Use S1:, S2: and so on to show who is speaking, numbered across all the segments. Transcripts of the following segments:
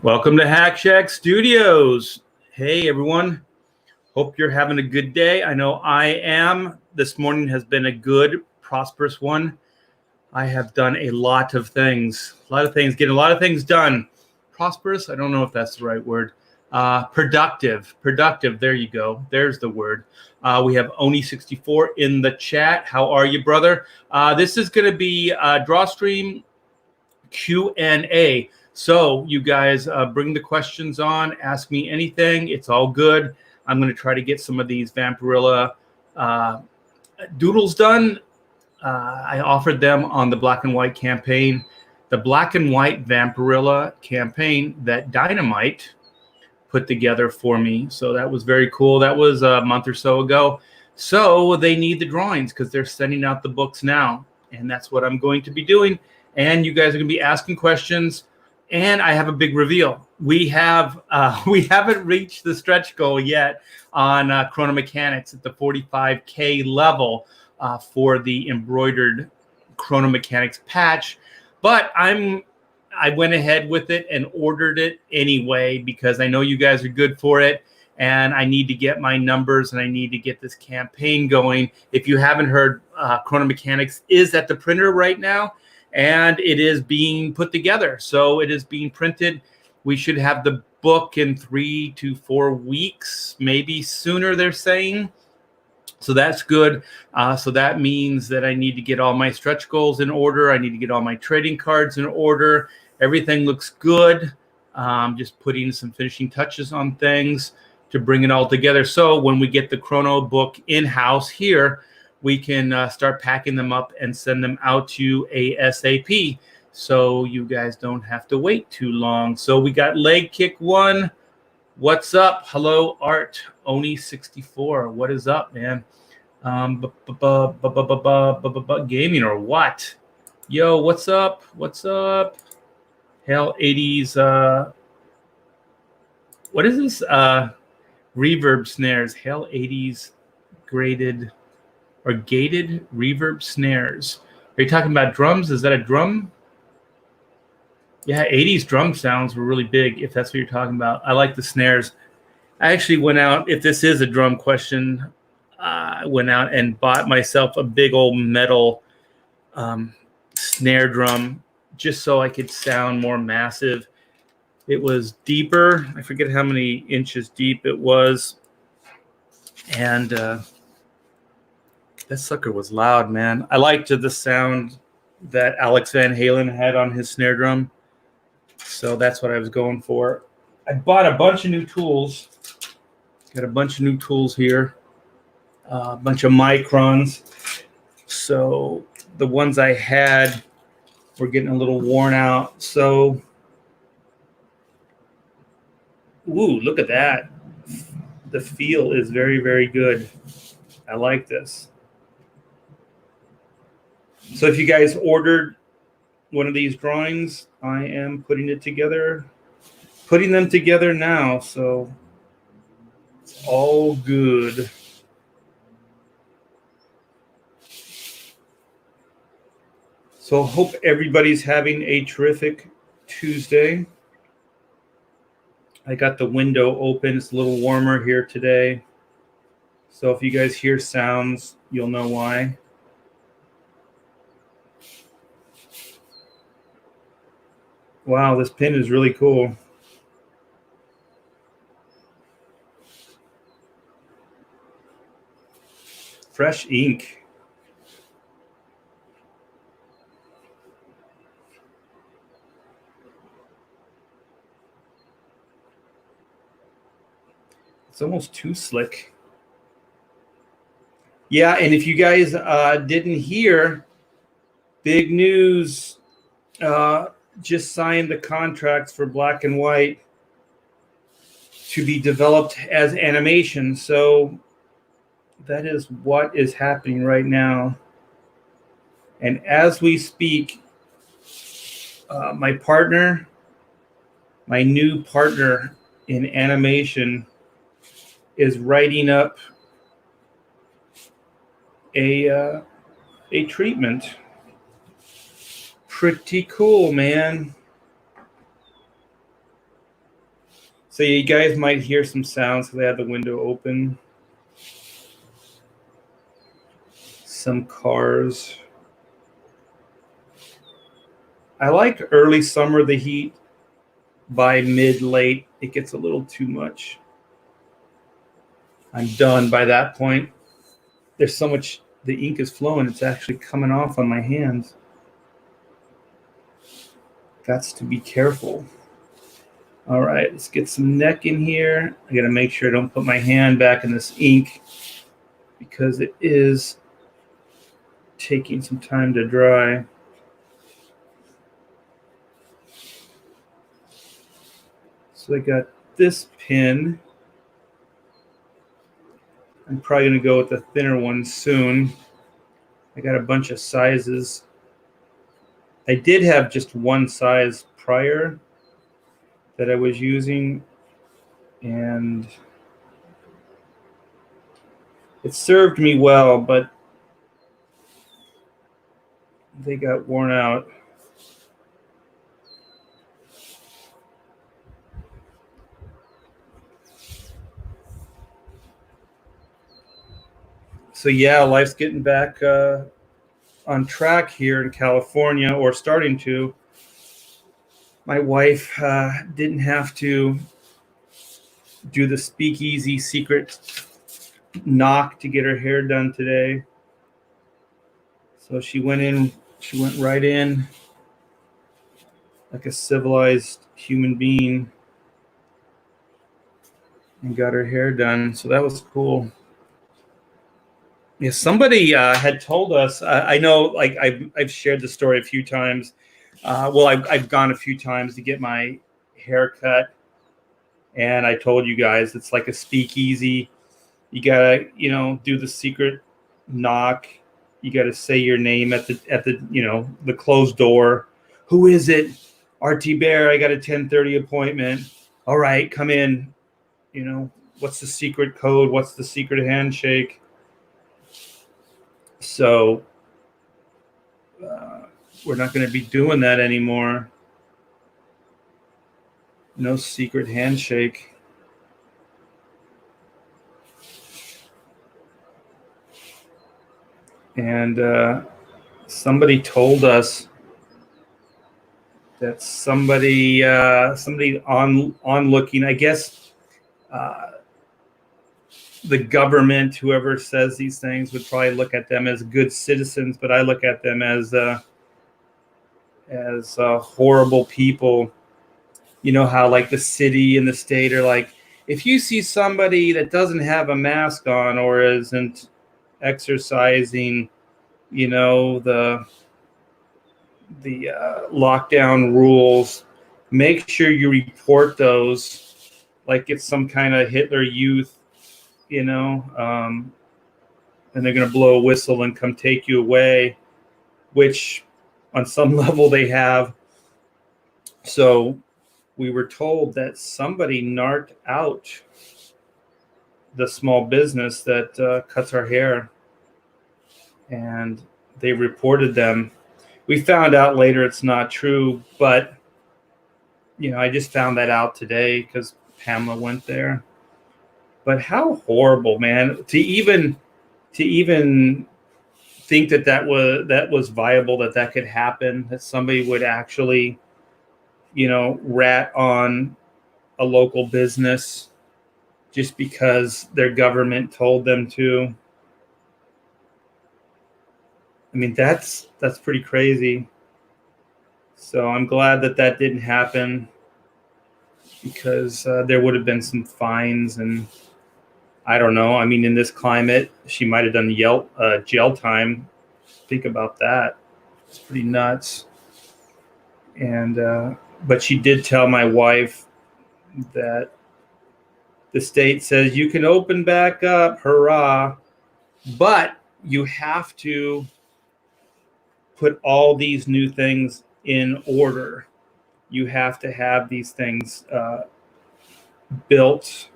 S1: Welcome to Hack Shack Studios. Hey, everyone. Hope you're having a good day. I know I am. This morning has been a good, prosperous one. I have done a lot of things, getting a lot of things done. Prosperous? I don't know if that's the right word. Productive. There you go. There's the word. We have Oni64 in the chat. How are you, brother? This is going to be a Drawstream Q&A. So you guys bring the questions on, ask me anything. It's all good. I'm going to try to get some of these Vampirilla doodles done. I offered them on the black and white campaign, the black and white Vampirilla campaign that Dynamite put together for me. So that was very cool. That was a month or so ago. So they need the drawings because they're sending out the books now. And that's what I'm going to be doing. And you guys are going to be asking questions. And I have a big reveal. We haven't reached the stretch goal yet on Chrono Mechanics at the 45K level for the embroidered Chrono Mechanics patch, but I went ahead with it and ordered it anyway because I know you guys are good for it, and I need to get my numbers and I need to get this campaign going. If you haven't heard, Chrono Mechanics is at the printer right now. And it is being put together. So it is being printed. We should have the book in 3 to 4 weeks, maybe sooner, they're saying. So that's good. So that means that I need to get all my stretch goals in order. I need to get all my trading cards in order. Everything looks good. Just putting some finishing touches on things to bring it all together. So when we get the Chrono book in-house here, we can start packing them up and send them out to you ASAP so you guys don't have to wait too long. So we got Leg Kick 1. What's up? Hello, Art. Oni64. What is up, man? Gaming or what? Yo, what's up? What's up? Hell 80s. What is this? Reverb snares. Hell 80s graded or gated reverb snares. Are you talking about drums? Is that a drum? Yeah, 80s drum sounds were really big, if that's what you're talking about. I like the snares. I actually went out, if this is a drum question, I went out and bought myself a big old metal snare drum just so I could sound more massive. It was deeper. I forget how many inches deep it was. And that sucker was loud, man. I liked the sound that Alex Van Halen had on his snare drum. So that's what I was going for. I bought a bunch of new tools. Got a bunch of new tools here. A bunch of microns. So the ones I had were getting a little worn out. So, ooh, look at that. The feel is very, very good. I like this. So if you guys ordered one of these drawings, I am putting them together now. So it's all good. So hope everybody's having a terrific Tuesday. I got the window open. It's a little warmer here today. So if you guys hear sounds, you'll know why. Wow, this pin is really cool. Fresh ink. It's almost too slick. Yeah, and if you guys didn't hear, big news. Just signed the contracts for black and white to be developed as animation. So that is what is happening right now. And as we speak, my new partner in animation is writing up a treatment. Pretty cool, man. So you guys might hear some sounds because I have the window open. Some cars. I like early summer, the heat. By mid-late, it gets a little too much. I'm done by that point. There's so much, the ink is flowing, it's actually coming off on my hands. Got to be careful. All right, let's get some neck in here. I gotta make sure I don't put my hand back in this ink because it is taking some time to dry. So I got this pin. I'm probably gonna go with the thinner one soon. I got a bunch of sizes. I did have just one size prior that I was using, and it served me well, but they got worn out. So yeah, life's getting back on track here in California, or starting to. My wife didn't have to do the speakeasy secret knock to get her hair done today. So she went right in like a civilized human being and got her hair done. So that was cool. Yeah, somebody had told us. I know, like I've shared the story a few times. Well, I've gone a few times to get my hair cut, and I told you guys it's like a speakeasy. You gotta, do the secret knock. You gotta say your name at the the closed door. Who is it? RT Bear. I got a 10:30 appointment. All right, come in. What's the secret code? What's the secret handshake? So we're not going to be doing that anymore. No secret handshake. And somebody told us that somebody on looking, I guess, the government, whoever says these things, would probably look at them as good citizens, but I look at them as horrible people. You know how like the city and the state are like, if you see somebody that doesn't have a mask on or isn't exercising, the lockdown rules, make sure you report those like it's some kind of Hitler Youth, and they're going to blow a whistle and come take you away, which on some level they have. So we were told that somebody narked out the small business that cuts our hair, and they reported them. We found out later it's not true, but I just found that out today because Pamela went there. But how horrible, man, to even think that was viable, that could happen, that somebody would actually rat on a local business just because their government told them to. I mean, that's pretty crazy. So I'm glad that didn't happen, because there would have been some fines, and I don't know. I mean, in this climate, she might have done jail time. Think about that. It's pretty nuts. And but she did tell my wife that the state says you can open back up, hurrah, but you have to put all these new things in order. You have to have these things built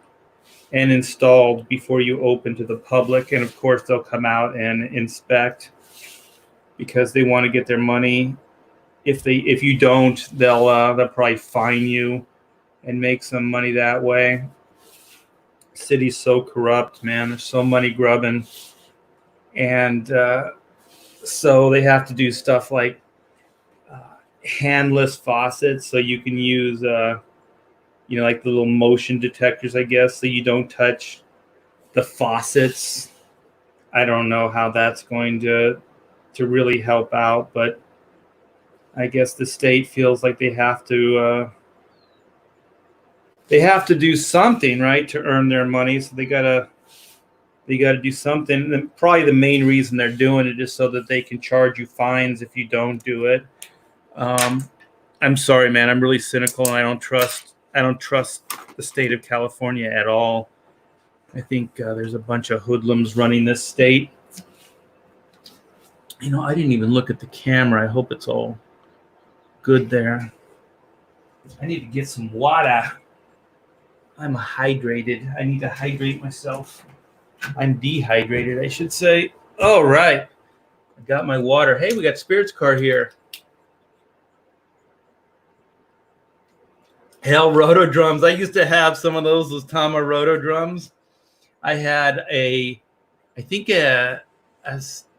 S1: and installed before you open to the public. And of course, they'll come out and inspect because they want to get their money. If you don't, they'll probably fine you and make some money that way. City's so corrupt, man. There's so money grubbing. And so they have to do stuff like handless faucets, so you can use, like the little motion detectors, I guess, so you don't touch the faucets. I don't know how that's going to really help out, but I guess the state feels like they have to do something, right, to earn their money. So they gotta do something. And probably the main reason they're doing it is so that they can charge you fines if you don't do it. I'm sorry, man. I'm really cynical, and I don't trust the state of California at all. I think there's a bunch of hoodlums running this state. I didn't even look at the camera. I hope it's all good there. I need to get some water. I'm hydrated. I need to hydrate myself. I'm dehydrated, I should say. All right. I got my water. Hey, we got Spirit's car here. Hell, roto drums. I used to have some of those Tama roto drums. I had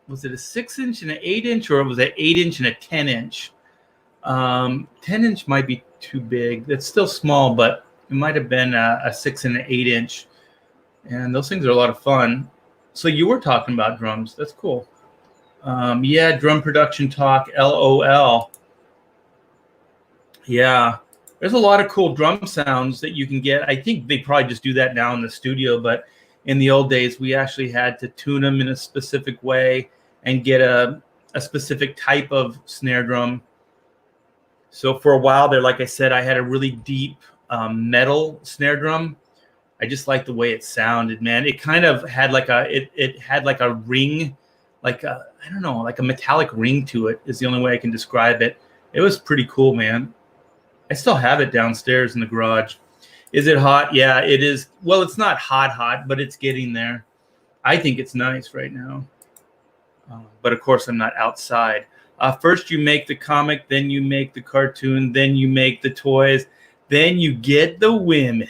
S1: was it a 6-inch and an 8-inch, or was it 8-inch and a 10-inch? 10-inch might be too big. It's still small, but it might have been a 6 and an 8-inch. And those things are a lot of fun. So you were talking about drums. That's cool. Yeah, drum production talk, LOL. Yeah. There's a lot of cool drum sounds that you can get. I think they probably just do that now in the studio, but in the old days, we actually had to tune them in a specific way and get a specific type of snare drum. So for a while there, like I said, I had a really deep metal snare drum. I just liked the way it sounded, man. It kind of had like it had like a ring, like I don't know, like a metallic ring to it is the only way I can describe it. It was pretty cool, man. I still have it downstairs in the garage. Is it hot? Yeah, it is. Well, it's not hot, but it's getting there. I think it's nice right now. But of course, I'm not outside. First, you make the comic, then you make the cartoon, then you make the toys, then you get the women.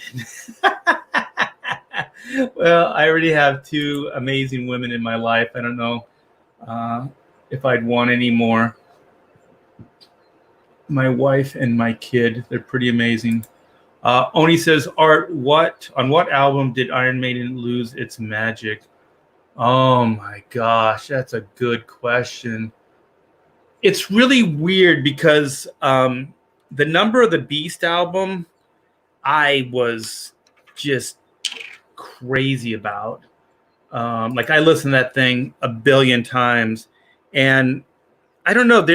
S1: Well, I already have 2 amazing women in my life. I don't know if I'd want any more. My wife and my kid, they're pretty amazing. Oni says, Art, on what album did Iron Maiden lose its magic? Oh my gosh, that's a good question. It's really weird because the Number of the Beast album, I was just crazy about. Like I listened to that thing a billion times, and I don't know.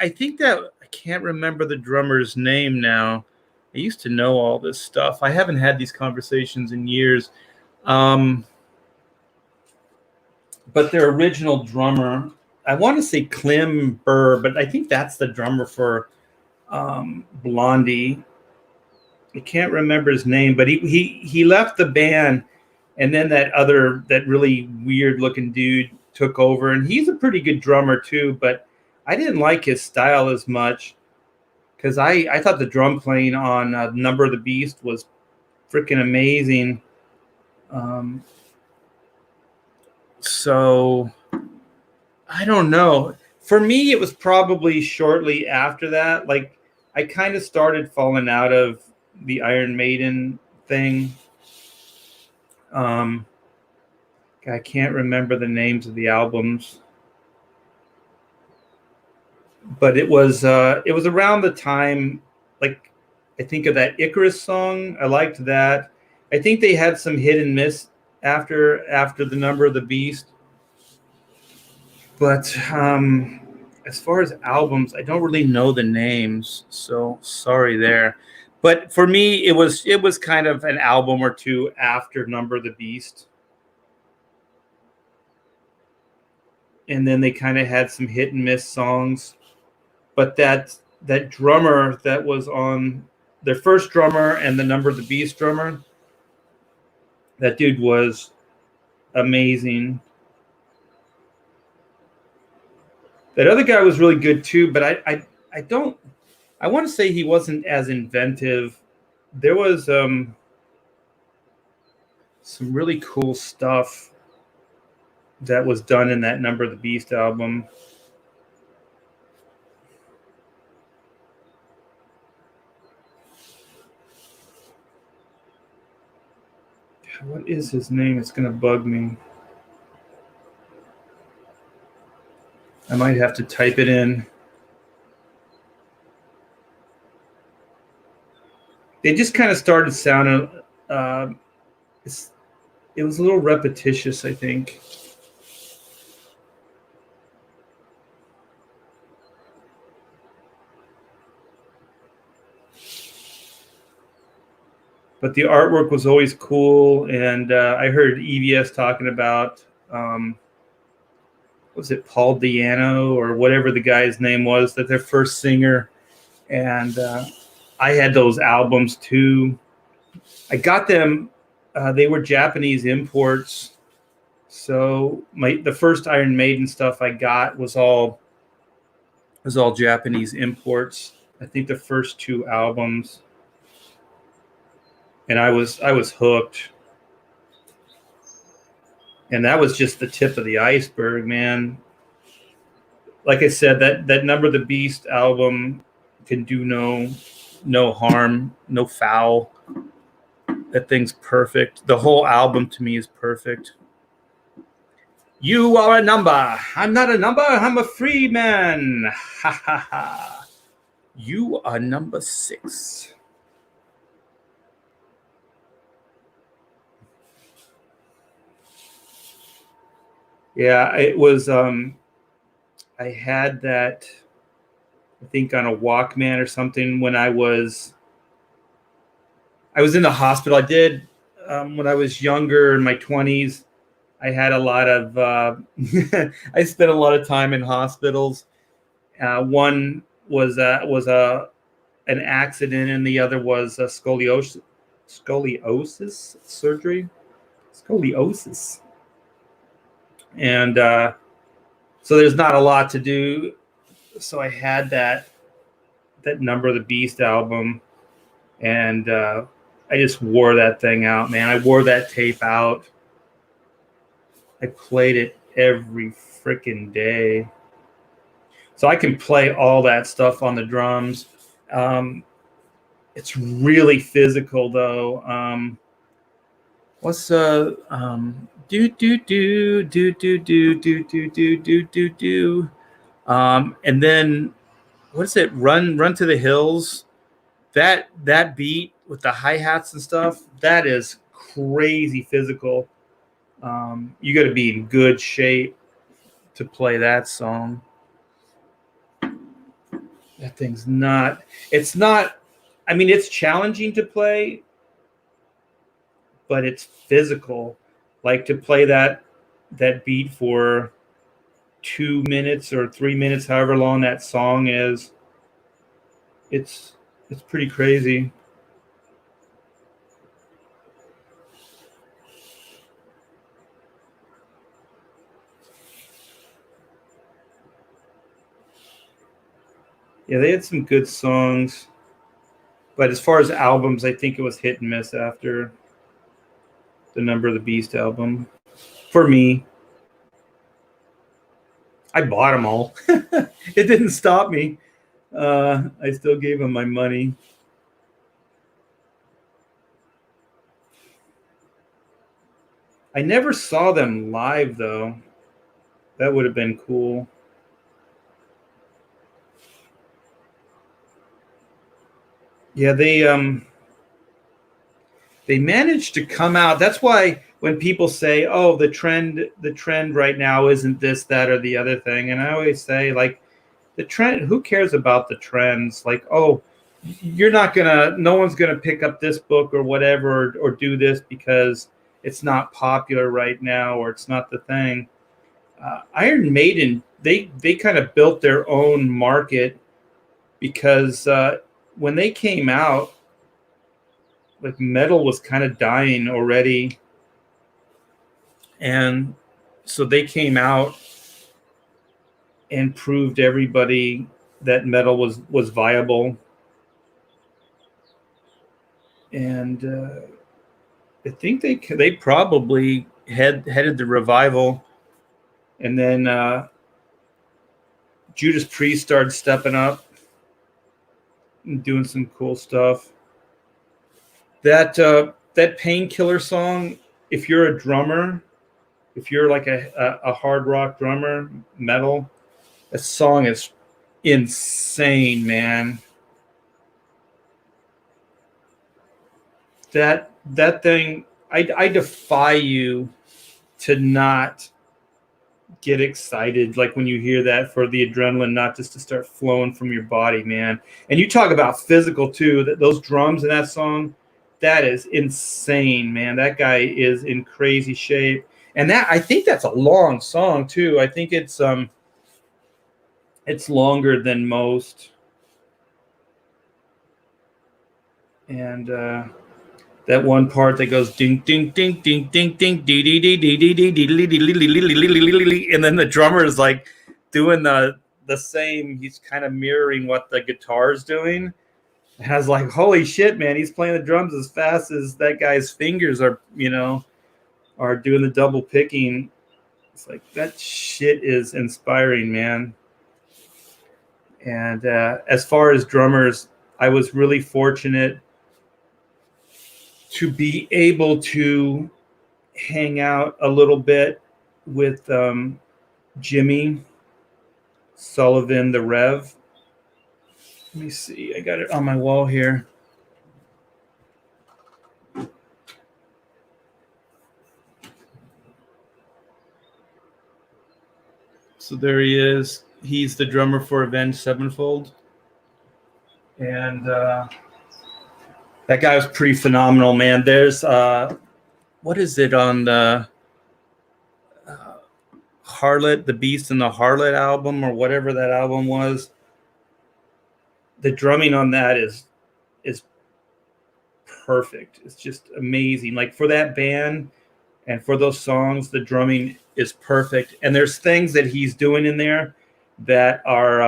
S1: I think that I can't remember the drummer's name now. I used to know all this stuff. I haven't had these conversations in years. But their original drummer, I want to say Clem Burr, but I think that's the drummer for Blondie. I can't remember his name, but he left the band, and then that really weird looking dude took over, and he's a pretty good drummer too, but I didn't like his style as much because I thought the drum playing on Number of the Beast was freaking amazing. So I don't know. For me, it was probably shortly after that. Like I kind of started falling out of the Iron Maiden thing. I can't remember the names of the albums, but it was around the time, like I think of that Icarus song. I liked that. I think they had some hit and miss after the Number of the Beast. But as far as albums, I don't really know the names, so sorry there. But for me, it was kind of an album or two after Number of the Beast. And then they kind of had some hit and miss songs. But that drummer that was on their first drummer and the Number of the Beast drummer, that dude was amazing. That other guy was really good too, but I want to say he wasn't as inventive there was some really cool stuff that was done in that Number of the Beast album. What is his name? It's going to bug me. I might have to type it in. They just kind of started sounding, it was a little repetitious, I think. But the artwork was always cool. And I heard EVS talking about, was it Paul Diano or whatever the guy's name was, that their first singer. And I had those albums too. I got them. They were Japanese imports. So the first Iron Maiden stuff I got was all Japanese imports. I think the first two albums. And I was hooked. And that was just the tip of the iceberg, man. Like I said, that Number of the Beast album can do no harm, no foul. That thing's perfect. The whole album to me is perfect. You are a number. I'm not a number. I'm a free man. Ha ha ha. You are number 6. Yeah, it was. I had that, I think, on a Walkman or something when I was in the hospital. I did when I was younger in my 20s. I had a lot of. I spent a lot of time in hospitals. One was an accident, and the other was a scoliosis surgery. Scoliosis. And so there's not a lot to do. So I had that Number of the Beast album, and I just wore that thing out, man. I wore that tape out. I played it every freaking day. So I can play all that stuff on the drums. It's really physical, though. What's do do do do do do do do do do do. And then what is it? Run to the Hills. That beat with the hi-hats and stuff, that is crazy physical. You got to be in good shape to play that song. That thing's not. It's not. I mean, it's challenging to play, but it's physical. Like to play that beat for 2 minutes or 3 minutes, however long that song is. It's pretty crazy. Yeah, they had some good songs, but as far as albums, I think it was hit and miss after the Number of the Beast album. For me, I bought them all. It didn't stop me. I still gave them my money. I never saw them live, though. That would have been cool. Yeah, they managed to come out. That's why when people say, "Oh, the trend right now isn't this, that, or the other thing," and I always say, like, the trend. Who cares about the trends? Like, oh, no one's gonna pick up this book or whatever, or do this because it's not popular right now or it's not the thing. Iron Maiden, they kind of built their own market because when they came out, like, metal was kind of dying already, and so they came out and proved everybody that metal was viable. and I think they probably headed the Revival, and then Judas Priest started stepping up and doing some cool stuff. That Painkiller song, if you're a drummer, if you're like a hard rock drummer, metal, that song is insane, man. That thing, I defy you to not get excited like when you hear that, for the adrenaline not just to start flowing from your body, man. And you talk about physical too, that those drums in that song, that is insane, man. That guy is in crazy shape. And that, I think that's a long song too. I think it's longer than most. And that one part that goes ding ding ding ding ding ding dee dee dee dee dee dee dee dee, and then the drummer is like doing the same. He's kind of mirroring what the guitar is doing. And I was like, holy shit, man! He's playing the drums as fast as that guy's fingers are, are doing the double picking. It's like, that shit is inspiring, man. And as far as drummers, I was really fortunate to be able to hang out a little bit with Jimmy Sullivan, the Rev. Let me see. I got it on my wall here. So there he is. He's the drummer for Avenged Sevenfold. And that guy was pretty phenomenal, man. There's what is it on the Harlot, the Beast and the Harlot album, or whatever that album was? The drumming on that is perfect. It's just amazing. Like, for that band and for those songs, the drumming is perfect. And there's things that he's doing in there that are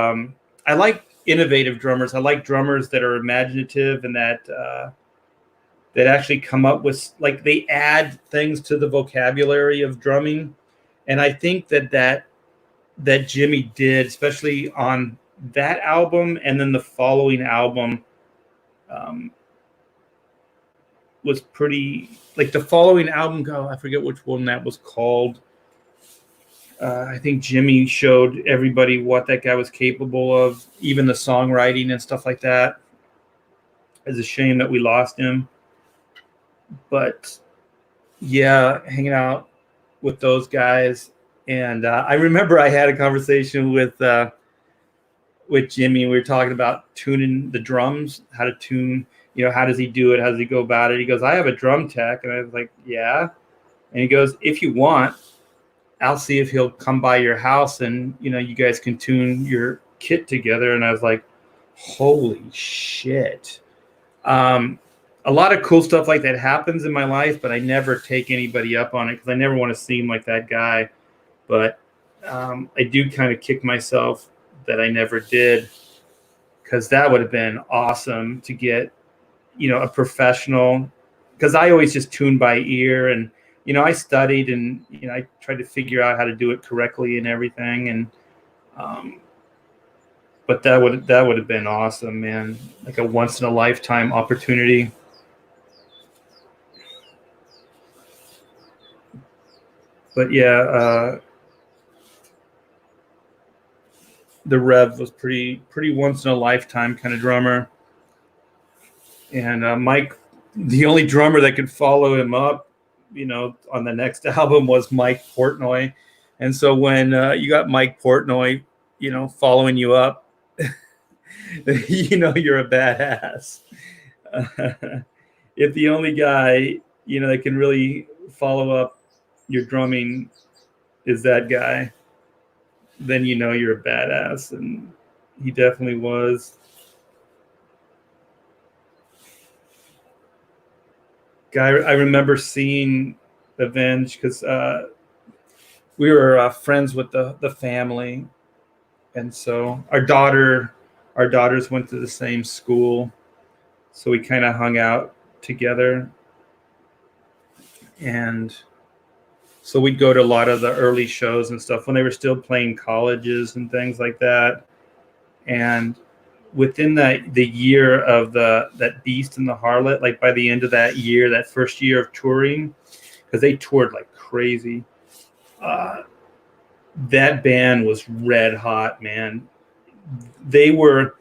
S1: I like innovative drummers. I like drummers that are imaginative and that actually come up with, like, they add things to the vocabulary of drumming. And I think that Jimmy did, especially on that album, and then the following album was pretty, like, the following album, I forget which one that was called. I think Jimmy showed everybody what that guy was capable of, even the songwriting and stuff like that. It's a shame that we lost him. But yeah, hanging out with those guys. And I remember I had a conversation with Jimmy. We were talking about tuning the drums, how to tune, how does he do it? How does he go about it? He goes, I have a drum tech. And I was like, yeah. And he goes, if you want, I'll see if he'll come by your house and, you guys can tune your kit together. And I was like, holy shit. A lot of cool stuff like that happens in my life, but I never take anybody up on it because I never want to seem like that guy. But I do kind of kick myself that I never did, because that would have been awesome to get, a professional, because I always just tune by ear, and I studied, and I tried to figure out how to do it correctly and everything, and but that would have been awesome, man, like a once in a lifetime opportunity. But yeah, the Rev was pretty once in a lifetime kind of drummer. And Mike, the only drummer that could follow him up, on the next album was Mike Portnoy. And so when you got Mike Portnoy, following you up, you're a badass. If the only guy, that can really follow up your drumming is that guy, then you're a badass. And he definitely was. Guy, I remember seeing Avenged because we were friends with the family, and so our daughters went to the same school, so we kind of hung out together. And so we'd go to a lot of the early shows and stuff when they were still playing colleges and things like that. And within the year of that Beast and the Harlot, like by the end of that year, that first year of touring, because they toured like crazy, that band was red hot, man. They were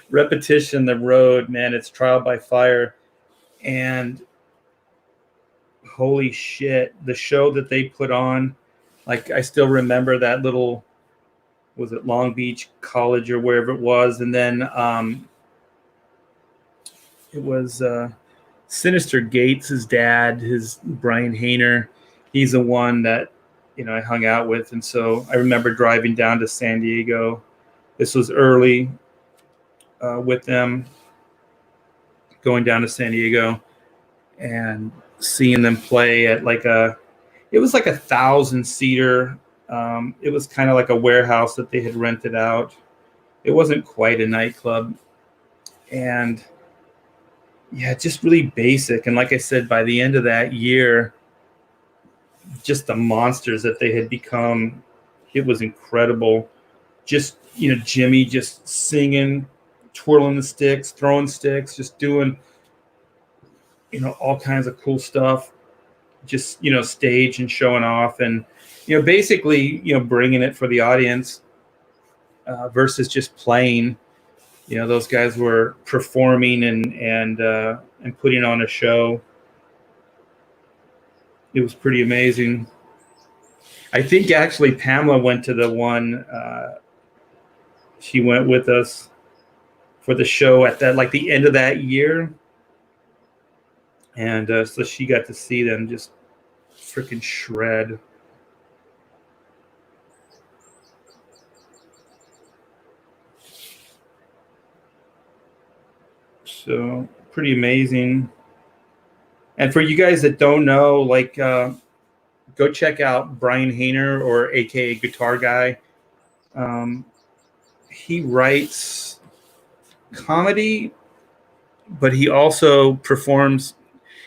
S1: Repetition, The Road, man. It's Trial by Fire, and holy shit, the show that they put on, like I still remember that little, was it Long Beach College or wherever it was, and then it was Sinister Gates' dad, his Brian Hayner. He's the one that I hung out with, and so I remember driving down to San Diego. This was early with them, going down to San Diego and seeing them play at it was like 1,000-seater. It was kind of like a warehouse that they had rented out. It wasn't quite a nightclub. And yeah, just really basic. And like I said, by the end of that year, just the monsters that they had become, it was incredible. Just, Jimmy just singing, twirling the sticks, throwing sticks, just doing, all kinds of cool stuff. Just, stage and showing off and, basically, bringing it for the audience versus just playing. Those guys were performing and putting on a show. It was pretty amazing. I think actually Pamela went to the one. She went with us for the show at the end of that year. And so she got to see them just freaking shred. So pretty amazing. And for you guys that don't know, go check out Brian Hayner, or AKA Guitar Guy. He writes comedy, but he also performs.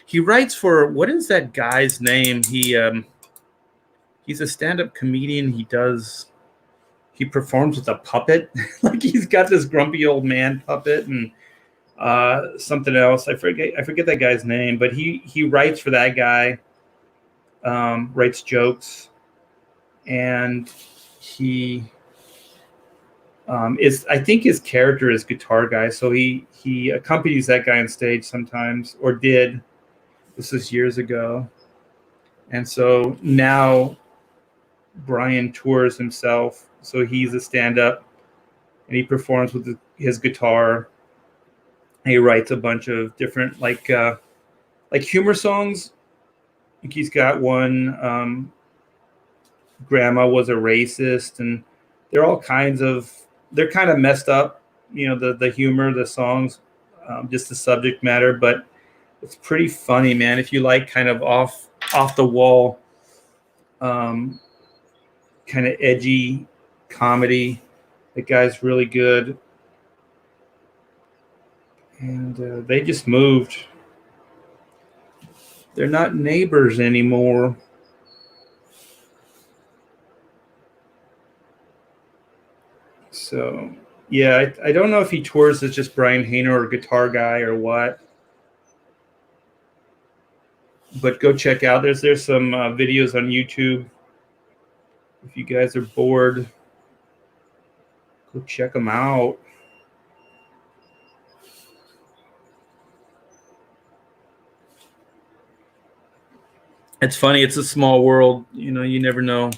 S1: He writes for, what is that guy's name? He's a stand-up comedian. He performs with a puppet. He's got this grumpy old man puppet and something else. I forget that guy's name, but he writes for that guy, writes jokes, and he I think his character is Guitar Guy, so he accompanies that guy on stage sometimes, or did. This was years ago. And so now Brian tours himself. So he's a stand-up and he performs with his guitar. He writes a bunch of different like humor songs. I think he's got one, Grandma Was a Racist, and they're kind of messed up, the humor, the songs, just the subject matter, but it's pretty funny, man. If you like kind of off the wall, kind of edgy comedy, the guy's really good. And they just moved. They're not neighbors anymore. So, yeah, I don't know if he tours as just Brian Hayner or Guitar Guy or what. But go check out. There's some videos on YouTube. If you guys are bored, go check them out. It's funny. It's a small world. You never know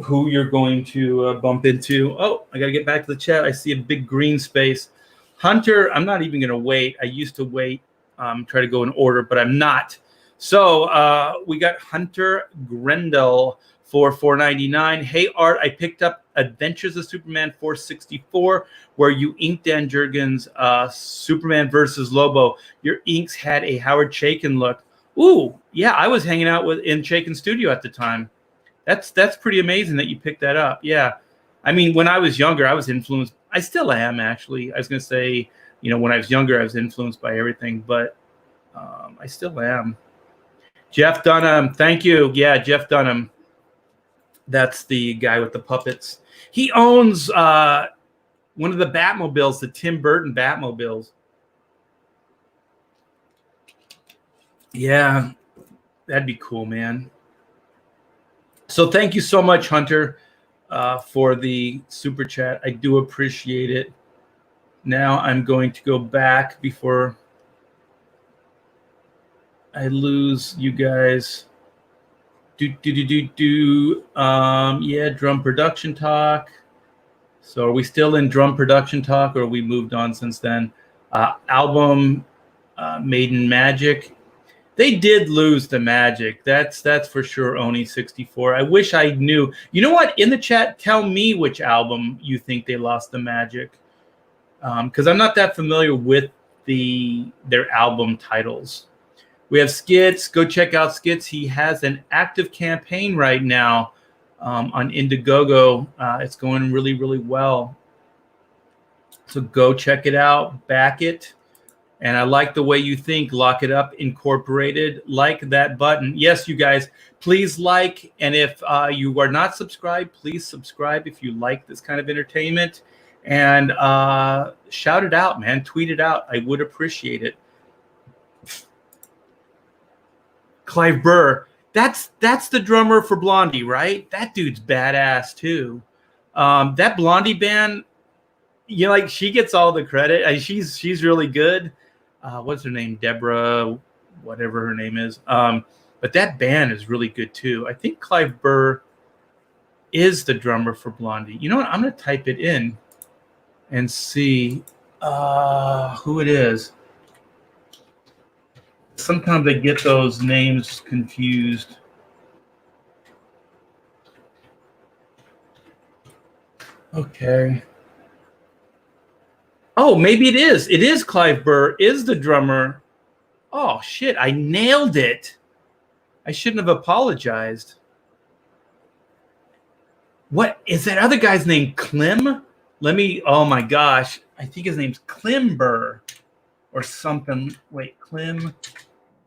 S1: who you're going to bump into. Oh, I got to get back to the chat. I see a big green space. Hunter, I'm not even going to wait. I used to wait, try to go in order, but I'm not. So we got Hunter Grendel for $4.99. Hey, Art, I picked up Adventures of Superman 464, where you inked Dan Jurgens' Superman versus Lobo. Your inks had a Howard Chaykin look. Ooh, yeah, I was hanging out in Chaykin's studio at the time. That's pretty amazing that you picked that up. Yeah, I mean, when I was younger, I was influenced. I still am, actually. I was going to say when I was younger, I was influenced by everything, but I still am. Jeff Dunham, thank you. Yeah, Jeff Dunham. That's the guy with the puppets. He owns one of the Batmobiles, the Tim Burton Batmobiles. Yeah, that'd be cool, man. So thank you so much, Hunter, for the super chat. I do appreciate it. Now I'm going to go back before I lose you guys. Yeah, drum production talk. So are we still in drum production talk, or have we moved on since then? Album Maiden Magic. They did lose the magic. That's for sure. Oni64. I wish I knew. You know what? In the chat, tell me which album you think they lost the magic, because I'm not that familiar with their album titles. We have Skits. Go check out Skits. He has an active campaign right now on Indiegogo. It's going really, really well. So go check it out. Back it. And I like the way you think. Lock It Up Incorporated. Like that button. Yes, you guys, please like. And if you are not subscribed, please subscribe if you like this kind of entertainment. And shout it out, man. Tweet it out. I would appreciate it. Clive Burr. That's the drummer for Blondie, right? That dude's badass too. That Blondie band, like she gets all the credit. She's really good. What's her name? Deborah, whatever her name is. But that band is really good too. I think Clive Burr is the drummer for Blondie. You know what? I'm going to type it in and see who it is. Sometimes I get those names confused. Okay. Oh, maybe it is. It is Clive Burr is the drummer. Oh, shit. I nailed it. I shouldn't have apologized. What is that other guy's name? Clem? Oh my gosh. I think his name's Clem Burr or something. Wait, Clem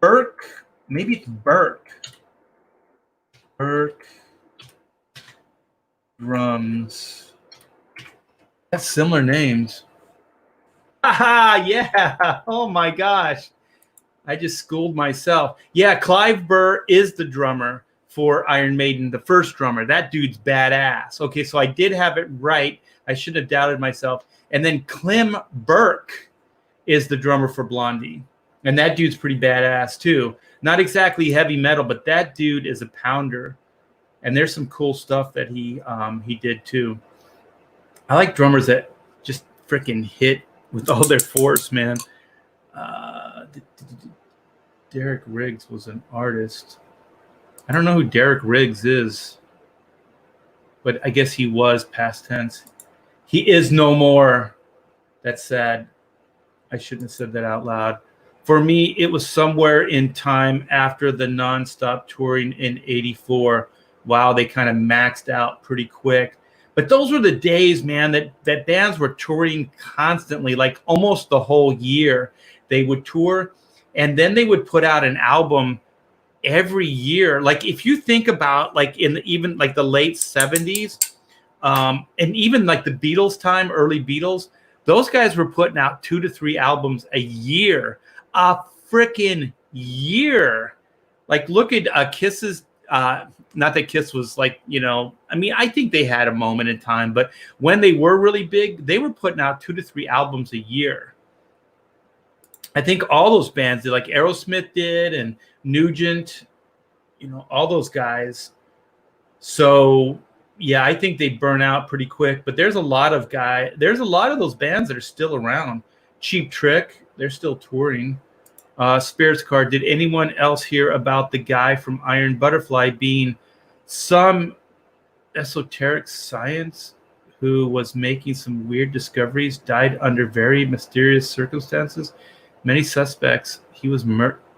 S1: Burke? Maybe it's Burke. Burke drums. That's similar names. Haha, yeah. Oh my gosh. I just schooled myself. Yeah, Clive Burr is the drummer for Iron Maiden, the first drummer. That dude's badass. Okay, so I did have it right. I shouldn't have doubted myself. And then Clem Burke is the drummer for Blondie. And that dude's pretty badass too. Not exactly heavy metal, but that dude is a pounder. And there's some cool stuff that he did too. I like drummers that just freaking hit with all their force, man. Derek Riggs was an artist. I don't know who Derek Riggs is, but I guess he was past tense. He is no more. That's sad. I shouldn't have said that out loud. For me, it was somewhere in time after the nonstop touring in '84. Wow, they kind of maxed out pretty quick. But those were the days, man, that bands were touring constantly, like almost the whole year. They would tour, and then they would put out an album every year. Like if you think about like even like the late 70s, and even like the Beatles time, early Beatles, those guys were putting out 2 to 3 albums a year, a freaking year. Like look at Kiss's. Not that Kiss was like, I mean, I think they had a moment in time, but when they were really big, they were putting out 2 to 3 albums a year. I think all those bands did, like Aerosmith did, and Nugent, all those guys. So yeah, I think they burn out pretty quick, but there's a lot of those bands that are still around. Cheap Trick, they're still touring. Spirits Card, did anyone else hear about the guy from Iron Butterfly being some esoteric science who was making some weird discoveries, died under very mysterious circumstances? Many suspects he was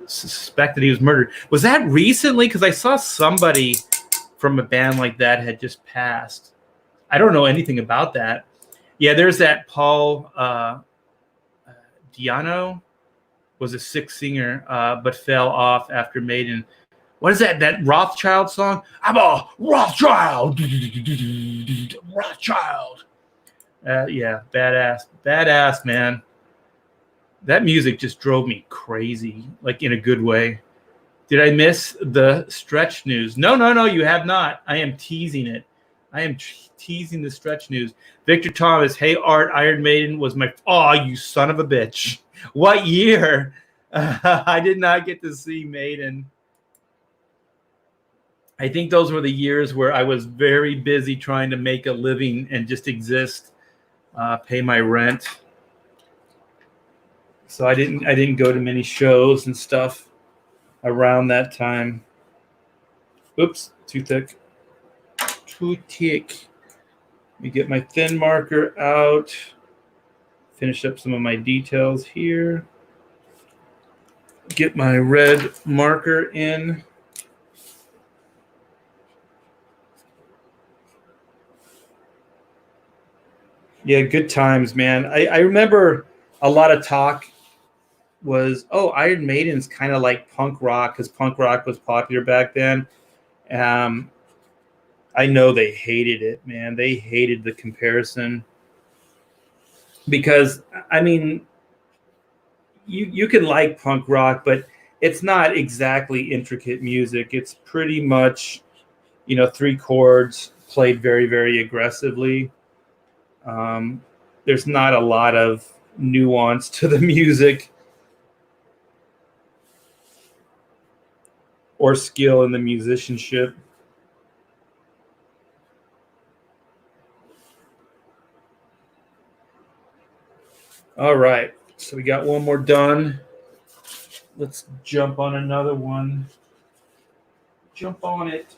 S1: suspected he was murdered. Was that recently? Because I saw somebody from a band like that had just passed. I don't know anything about that. Yeah, there's that Paul Diano was a sick singer, but fell off after Maiden. What is that? That Rothschild song? I'm a Rothschild. Rothschild. Yeah, badass, man. That music just drove me crazy, like in a good way. Did I miss the stretch news? No, you have not. I am teasing it. I am teasing the stretch news. Victor Thomas, hey, Art, Iron Maiden was my... Oh, you son of a bitch. What year? I did not get to see Maiden. I think those were the years where I was very busy trying to make a living and just exist, pay my rent. So I didn't go to many shows and stuff around that time. Oops, too thick. Too thick. Let me get my thin marker out. Finish up some of my details here. Get my red marker in. Yeah, good times, man. I remember a lot of talk was, oh, Iron Maiden's kind of like punk rock because punk rock was popular back then. I know they hated it, man. They hated the comparison because, I mean, you can like punk rock, but it's not exactly intricate music. It's pretty much, 3 chords played very, very aggressively. There's not a lot of nuance to the music or skill in the musicianship. All right, so we got one more done. Let's jump on another one. Jump on it.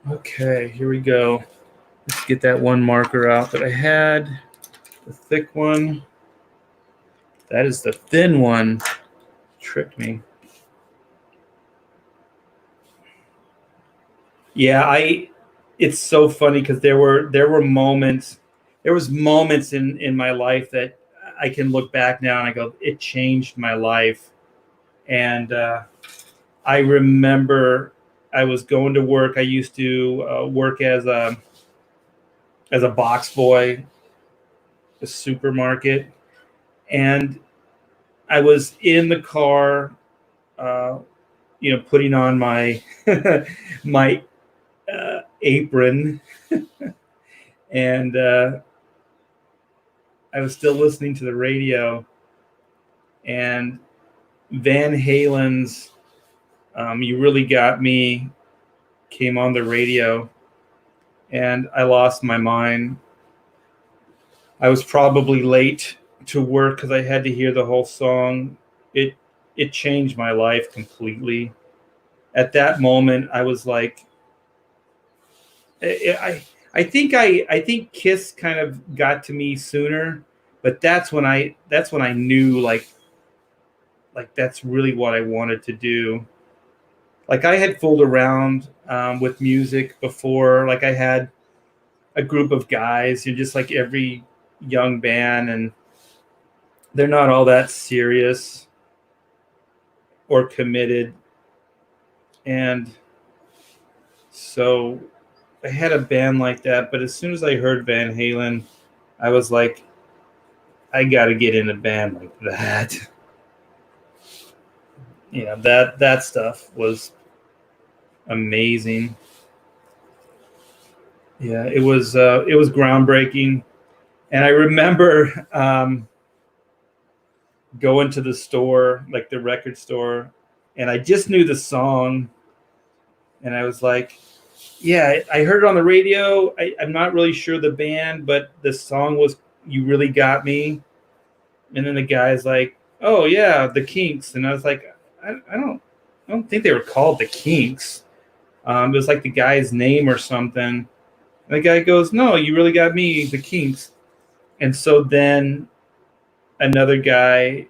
S1: Okay, here we go. Let's get that one marker out that I had, the thick one. That is the thin one. Tricked me. Yeah, it's so funny because there were moments. There was moments in my life that I can look back now and I go, it changed my life. And I remember I was going to work. I used to work as a box boy, a supermarket, and I was in the car, putting on my my apron, and I was still listening to the radio, and Van Halen's "You Really Got Me" came on the radio, and I lost my mind. I was probably late to work because I had to hear the whole song. It changed my life completely. At that moment, I was like, I think Kiss kind of got to me sooner, but that's when I knew like that's really what I wanted to do. Like I had fooled around with music before. Like I had a group of guys, just like every young band, and they're not all that serious or committed. And so I had a band like that, but as soon as I heard Van Halen, I was like, I got to get in a band like that. Yeah, that stuff was amazing. Yeah, it was groundbreaking. And I remember going to the store, like the record store, and I just knew the song. And I was like, yeah, I heard it on the radio. I'm not really sure the band, but the song was "You Really Got Me." And then the guy's like, oh, yeah, the Kinks. And I was like, I don't think they were called the Kinks. It was like the guy's name or something. And the guy goes, no, you really got me, the Kinks. And so then another guy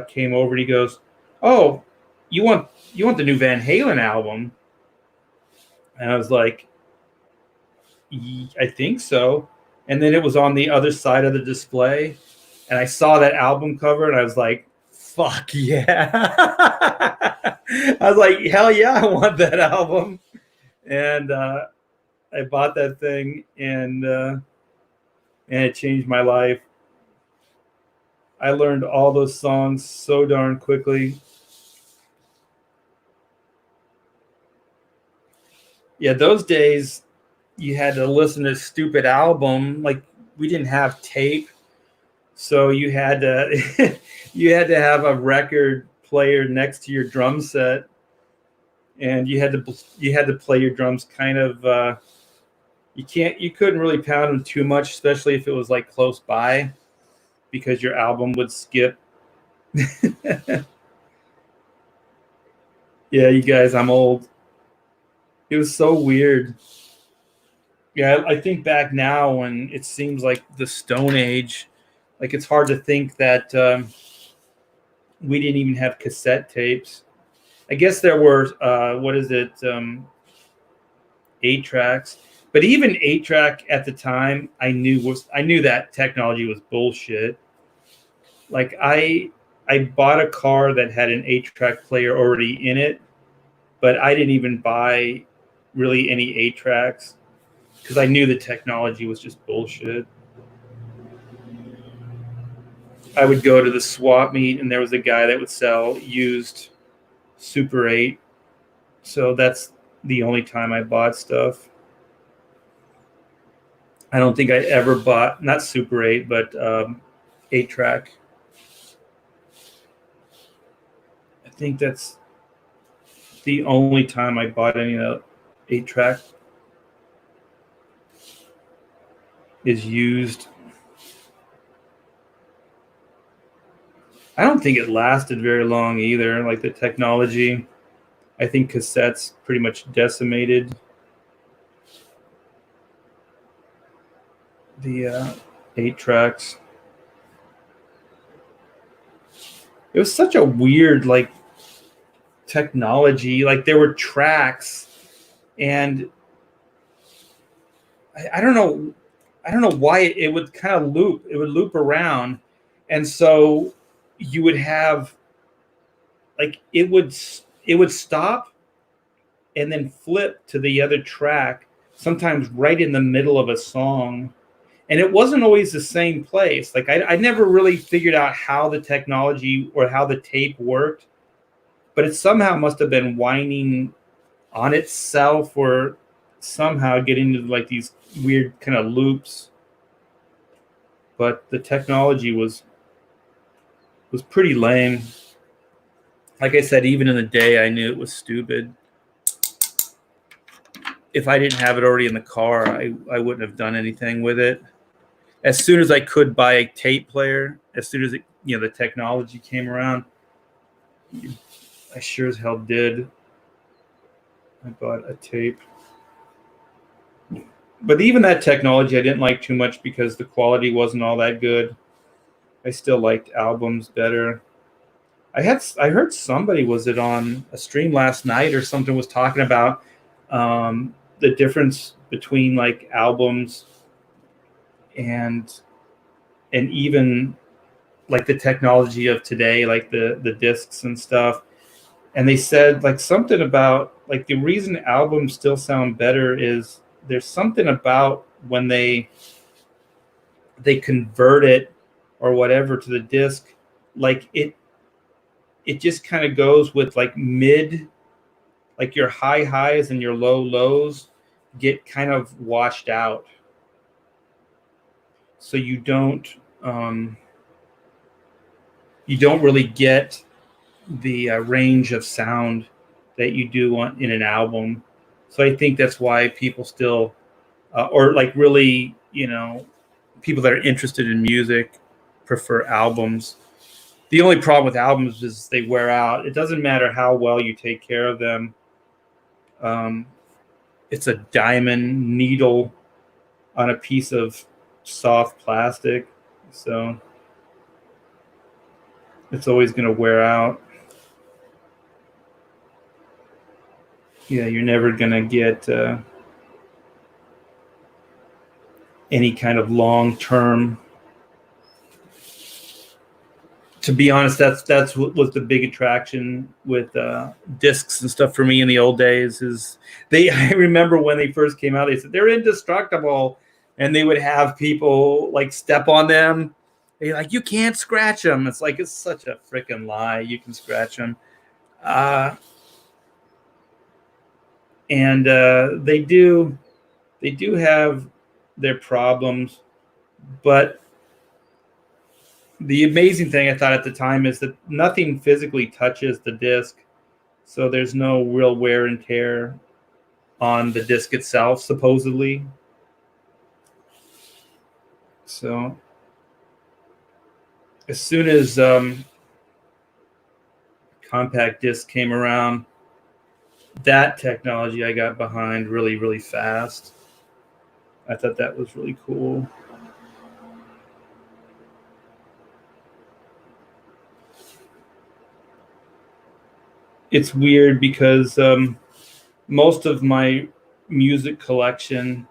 S1: came over and he goes, oh, you want the new Van Halen album? And I was like, I think so. And then it was on the other side of the display. And I saw that album cover and I was like, fuck yeah. I was like, hell yeah, I want that album. And I bought that thing, and it changed my life. I learned all those songs so darn quickly. Yeah, those days you had to listen to a stupid album. Like, we didn't have tape, so you had to you had to have a record player next to your drum set, and you had to play your drums kind of. You couldn't really pound them too much, especially if it was like close by, because your album would skip. Yeah, you guys, I'm old. It was so weird. Yeah, I think back now when it seems like the Stone Age. Like, it's hard to think that we didn't even have cassette tapes. I guess there were, 8 tracks. But even 8 track at the time, I knew that technology was bullshit. Like, I bought a car that had an 8 track player already in it, but I didn't even buy really any 8 tracks because I knew the technology was just bullshit. I would go to the swap meet, and there was a guy that would sell used Super 8. So that's the only time I bought stuff. I don't think I ever bought, not Super 8, but 8 track. I think that's the only time I bought any 8 track is used. I don't think it lasted very long either. Like, the technology, I think cassettes pretty much decimated the 8 tracks. It was such a weird, like, technology. Like, there were tracks, and I don't know why it would kind of loop. It would loop around, and so you would have, like, it would stop and then flip to the other track, sometimes right in the middle of a song. And it wasn't always the same place. Like, I never really figured out how the technology or how the tape worked, but it somehow must have been winding on itself or somehow getting into like these weird kind of loops. But the technology was pretty lame. Like I said, even in the day, I knew it was stupid. If I didn't have it already in the car, I wouldn't have done anything with it. As soon as I could buy a tape player, as soon as the technology came around, I sure as hell did. I bought a tape. But even that technology I didn't like too much because the quality wasn't all that good. I still liked albums better. I heard somebody, was it on a stream last night or something, was talking about the difference between like albums and even like the technology of today, like the discs and stuff. And they said like something about like the reason albums still sound better is there's something about when they convert it or whatever to the disc, like it just kind of goes with like mid, like your high highs and your low lows get kind of washed out. So you don't really get the range of sound that you do in an album. So I think that's why people still, or like really, people that are interested in music prefer albums. The only problem with albums is they wear out. It doesn't matter how well you take care of them. It's a diamond needle on a piece of soft plastic. So it's always going to wear out. Yeah, you're never going to get any kind of long-term to be honest, that's what was the big attraction with discs and stuff for me in the old days. Is they? I remember when they first came out, they said they're indestructible, and they would have people like step on them. They like, you can't scratch them. It's like, it's such a freaking lie. You can scratch them, and they do have their problems, but the amazing thing I thought at the time is that nothing physically touches the disc, so there's no real wear and tear on the disc itself, supposedly. So as soon as compact disc came around, that technology I got behind really, really fast. I thought that was really cool. It's weird because most of my music collection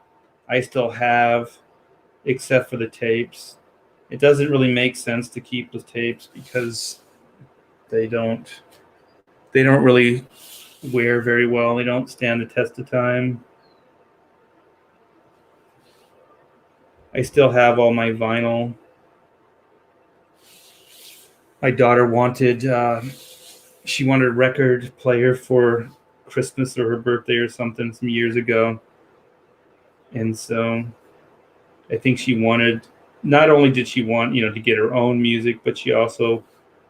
S1: I still have, except for the tapes. It doesn't really make sense to keep the tapes because they don't really wear very well. They don't stand the test of time. I still have all my vinyl. My daughter wanted she wanted a record player for Christmas or her birthday or something some years ago. And so I think she wanted, not only did she want, to get her own music, but she also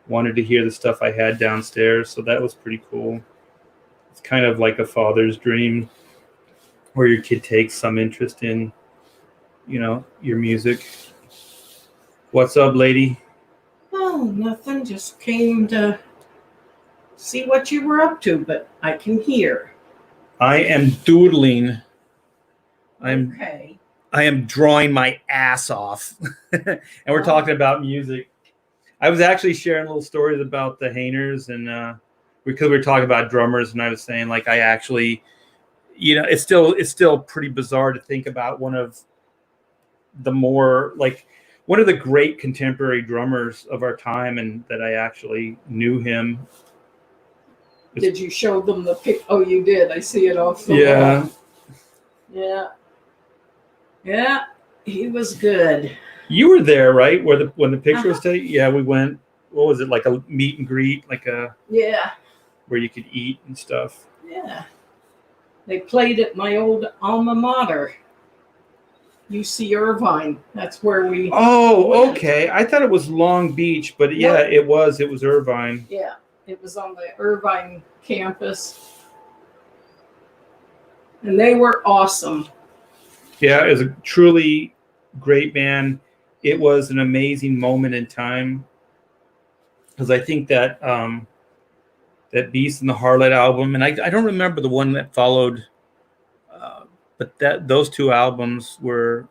S1: wanted to hear the stuff I had downstairs. So that was pretty cool. It's kind of like a father's dream where your kid takes some interest in, your music. What's up, lady?
S2: Oh, nothing. Just came to see what you were up to, but I can hear.
S1: I am doodling.
S2: Okay.
S1: I am drawing my ass off. And we're talking about music. I was actually sharing little stories about the Hainers, and because we were talking about drummers, and I was saying, like, I actually, it's still pretty bizarre to think about one of the great contemporary drummers of our time, and that I actually knew him.
S2: Did you show them the pic? Oh, you did. I see it off the wall. Yeah. Yeah, he was good.
S1: You were there, right? When the picture was taken? Yeah, we went. What was it, like a meet and greet, where you could eat and stuff?
S2: Yeah. They played at my old alma mater, UC Irvine. That's where we.
S1: Oh,
S2: went.
S1: Okay. I thought it was Long Beach, but yeah,
S2: Nope.
S1: it was Irvine.
S2: Yeah, it was on the Irvine campus, and they were awesome.
S1: Yeah, it was a truly great band. It was an amazing moment in time, because I think that that Beast and the Harlot album, and I don't remember the one that followed, but those two albums were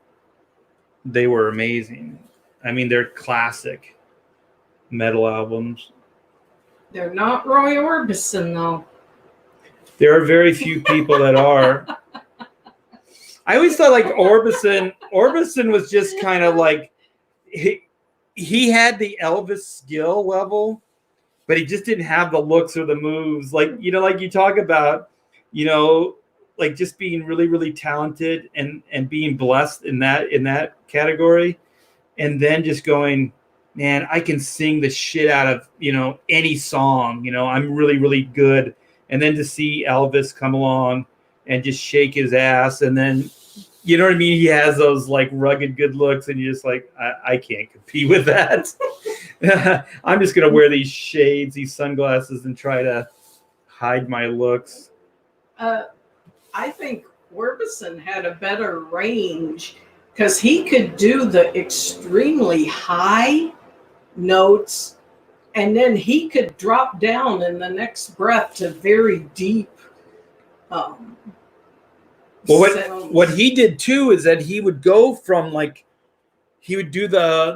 S1: amazing. I mean, they're classic metal albums.
S2: They're not Roy Orbison, though.
S1: There are very few people that are. I always thought like Orbison was just kind of like, he had the Elvis skill level, but he just didn't have the looks or the moves. Like, like you talk about, like just being really, really talented and being blessed in that category. And then just going, man, I can sing the shit out of, any song, I'm really, really good. And then to see Elvis come along and just shake his ass, and then, you know what I mean? He has those like rugged good looks, and you're just like, I can't compete with that. I'm just going to wear these shades, these sunglasses, and try to hide my looks.
S2: I think Orbison had a better range because he could do the extremely high notes, and then he could drop down in the next breath to very deep
S1: what he did too is that he would go from he would do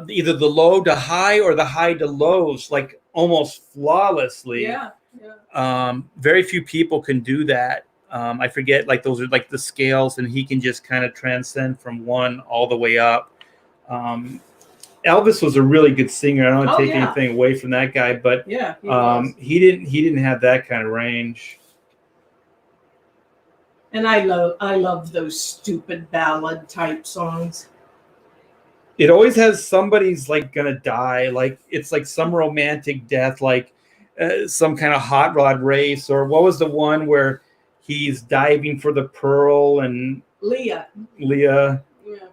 S1: either the low to high or the high to lows, like almost flawlessly.
S2: Yeah.
S1: Very few people can do that. I forget, like those are like the scales, and he can just kind of transcend from one all the way up. Elvis was a really good singer. I don't want to take
S2: yeah.
S1: anything away from that guy, but
S2: Yeah, he was.
S1: he didn't have that kind of range.
S2: And I love those stupid ballad type songs.
S1: It always has somebody's like gonna die, like it's like some romantic death, like some kind of hot rod race, or what was the one where he's diving for the pearl and
S2: Leah.
S1: Leah,
S2: Yeah.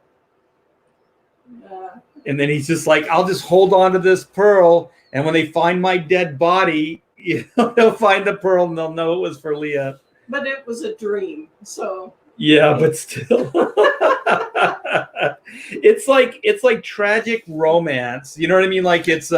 S1: and then he's just like, I'll just hold on to this pearl, and when they find my dead body, you know, they'll find the pearl and they'll know it was for Leah.
S2: But it was a dream, so.
S1: Yeah, but still. it's like tragic romance. You know what I mean? Like it's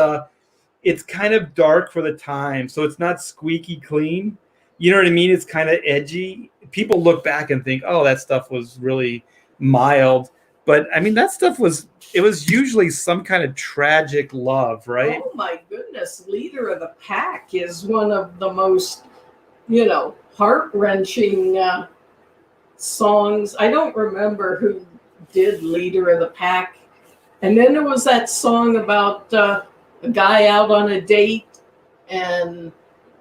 S1: kind of dark for the time, so it's not squeaky clean. You know what I mean? It's kind of edgy. People look back and think, "Oh, that stuff was really mild." But I mean, that stuff was usually some kind of tragic love, right?
S2: Oh my goodness, Leader of the Pack is one of the most, heart-wrenching songs. I don't remember who did Leader of the Pack. And then there was that song about a guy out on a date and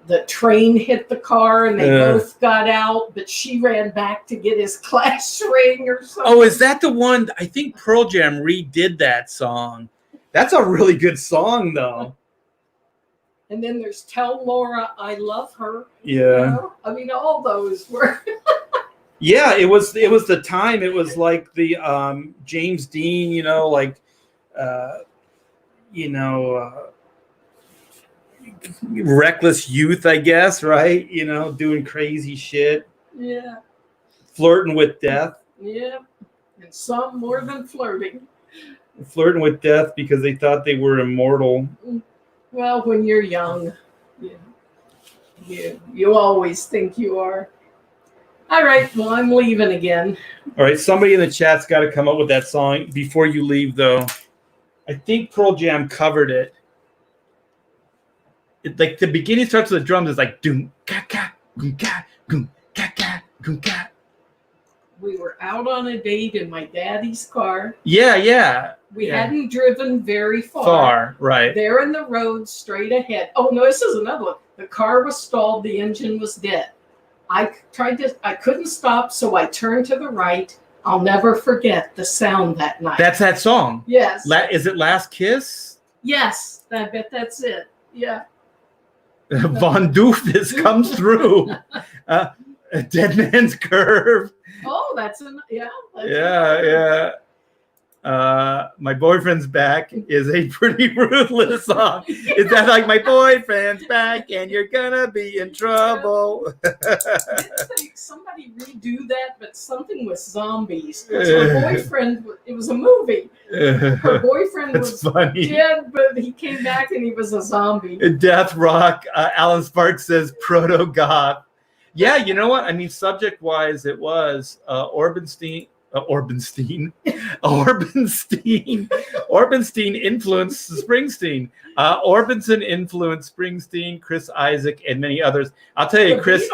S2: the train hit the car and they both got out, but she ran back to get his class ring or something.
S1: Oh, is that the one? I think Pearl Jam redid that song. That's a really good song, though.
S2: And then there's Tell Laura I Love Her.
S1: Yeah.
S2: I mean, all those were.
S1: Yeah, it was the time. It was like the James Dean, reckless youth, I guess, right? Doing crazy shit.
S2: Yeah.
S1: Flirting with death.
S2: Yeah. And some more than flirting.
S1: Flirting with death because they thought they were immortal.
S2: Well, when you're young, you always think you are. All right, well, I'm leaving again.
S1: All right, somebody in the chat's got to come up with that song before you leave, though. I think Pearl Jam covered it. Like the beginning starts with the drums. It's like doom ka ka goom ka goom ka ka goom ka.
S2: We were out on a date in my daddy's car.
S1: Yeah.
S2: We hadn't driven very far.
S1: Far, right.
S2: There in the road, straight ahead. Oh, no, this is another one. The car was stalled. The engine was dead. I couldn't stop, so I turned to the right. I'll never forget the sound that night.
S1: That's that song?
S2: Yes.
S1: Is it Last Kiss?
S2: Yes, I bet that's it. Yeah.
S1: Von Doofus comes through. Dead Man's Curve.
S2: Oh, that's
S1: yeah. My Boyfriend's Back is a pretty ruthless song. Is that like my boyfriend's back and you're gonna be in trouble?
S2: Didn't somebody redo that, but something with zombies. Her boyfriend, it was a movie. Her boyfriend was funny. Dead, but he came back and he was a zombie.
S1: Death Rock. Alan Sparks says proto-goth. Yeah, you know what? I mean, subject-wise, it was Orbenstein influenced Springsteen. Orbison influenced Springsteen, Chris Isaak, and many others. I'll tell you, Chris.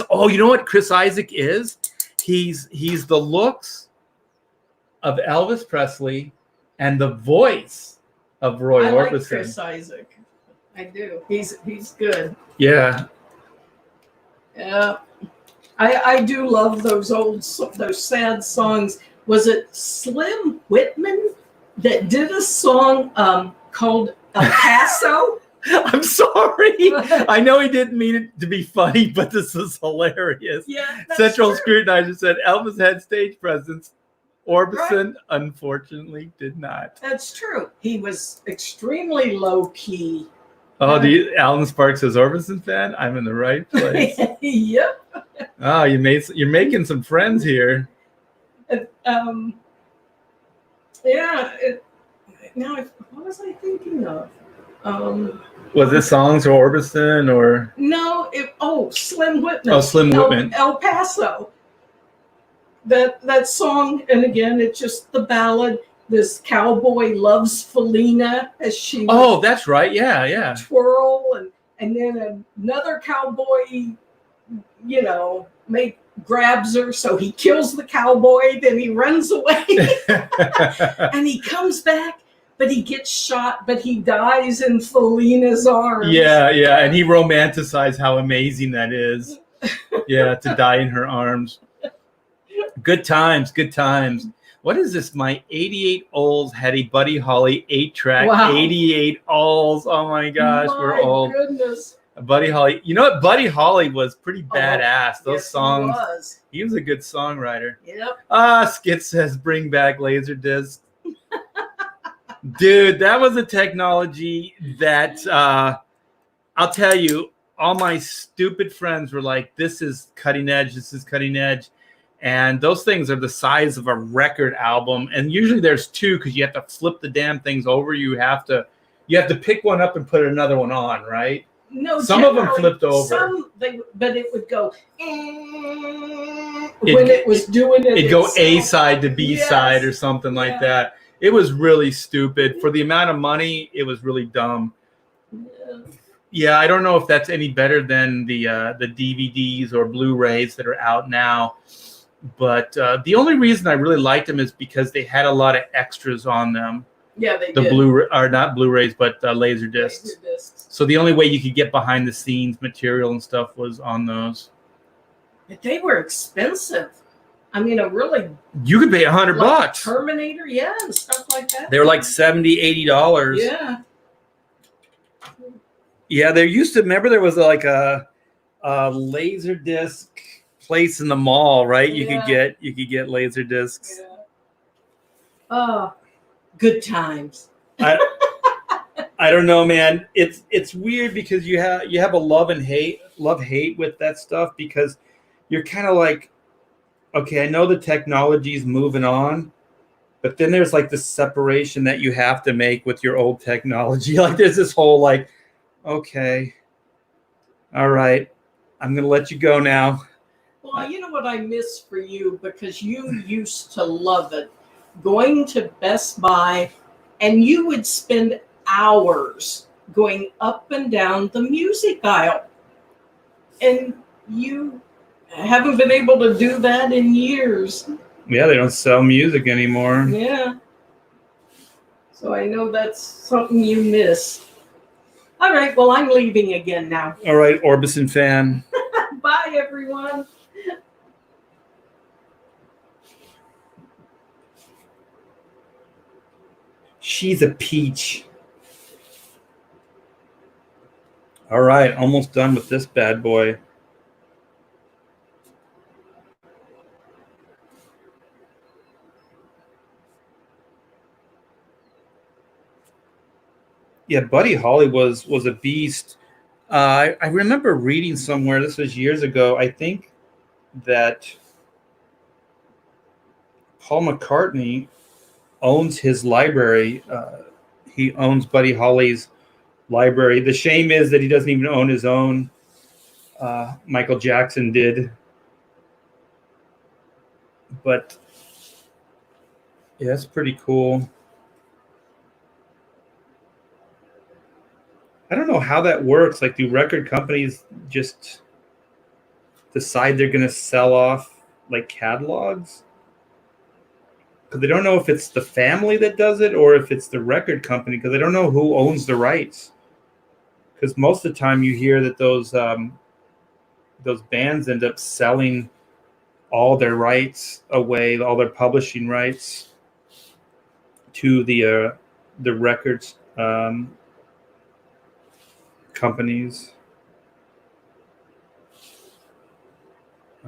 S1: Oh, you know what Chris Isaak is? He's the looks of Elvis Presley and the voice of Roy Orbison.
S2: I like Chris Isaak. I do. He's good.
S1: Yeah.
S2: Yeah. I do love those sad songs. Was it Slim Whitman that did a song called El Paso?
S1: I'm sorry. I know he didn't mean it to be funny, but this is hilarious.
S2: Yeah,
S1: Central
S2: true.
S1: Scrutinizer said Elvis had stage presence. Orbison, unfortunately, did not.
S2: That's true. He was extremely low key.
S1: Oh, Alan Sparks says Orbison fan? I'm in the right place.
S2: Yep.
S1: Oh, you're making some friends here.
S2: What was I thinking of?
S1: Was this songs or Orbison or?
S2: No, Slim Whitman.
S1: Oh, Slim Whitman.
S2: El Paso. That song, and again, it's just the ballad. This cowboy loves Felina as she.
S1: Oh, that's right. Yeah.
S2: Twirl and then another cowboy, grabs her, so he kills the cowboy, then he runs away. And he comes back, but he gets shot, but he dies in Felina's arms.
S1: Yeah, and he romanticized how amazing that is. Yeah, to die in her arms. Good times, good times. What is this? My 88 Olds had a Buddy Holly 8-track.
S2: Wow.
S1: 88 Olds. Oh my gosh, we're old.
S2: My goodness.
S1: Buddy Holly. You know what? Buddy Holly was pretty badass. Those
S2: yes,
S1: songs. He was a good songwriter.
S2: Yep.
S1: Skit says bring back Laserdisc. Dude, that was a technology that I'll tell you, all my stupid friends were like, this is cutting edge, this is cutting edge. And those things are the size of a record album. And usually there's two because you have to flip the damn things over. You have to pick one up and put another one on, right?
S2: No,
S1: some of them flipped over.
S2: But it would go when it was doing it.
S1: It'd go A side to B side or something like that. It was really stupid. For the amount of money, it was really dumb. Yeah, I don't know if that's any better than the DVDs or Blu-rays that are out now. But the only reason I really liked them is because they had a lot of extras on them.
S2: Yeah, they
S1: did. Not Blu-rays, but laser discs. So the only way you could get behind the scenes material and stuff was on those.
S2: But they were expensive. I mean,
S1: you could pay $100.
S2: Terminator, and stuff like that.
S1: They were like $70, $80.
S2: Yeah.
S1: Yeah, there used to, remember there was like a laser disc place in the mall, right? You could get laser discs.
S2: Yeah. Oh, good times.
S1: I don't know, man. It's weird because you have a love hate with that stuff, because you're kind of like, okay, I know the technology's moving on, but then there's like this separation that you have to make with your old technology. Like there's this whole like, okay, all right, I'm gonna let you go now.
S2: Well, you know what I miss for you, because you used to love it, going to Best Buy, and you would spend hours going up and down the music aisle. And you haven't been able to do that in years.
S1: Yeah, they don't sell music anymore.
S2: Yeah. So I know that's something you miss. All right, well, I'm leaving again now.
S1: All right, Orbison fan.
S2: Bye, everyone.
S1: She's a peach. All right, almost done with this bad boy. Yeah, Buddy Holly was a beast. I remember reading somewhere, this was years ago, I think that Paul McCartney owns his library. He owns Buddy Holly's library. The shame is that he doesn't even own his own. Michael Jackson did. But yeah, it's pretty cool. I don't know how that works. Like, do record companies just decide they're going to sell off like catalogs? Because they don't know if it's the family that does it or if it's the record company, because they don't know who owns the rights. Because most of the time you hear that those bands end up selling all their rights away, all their publishing rights to the records companies.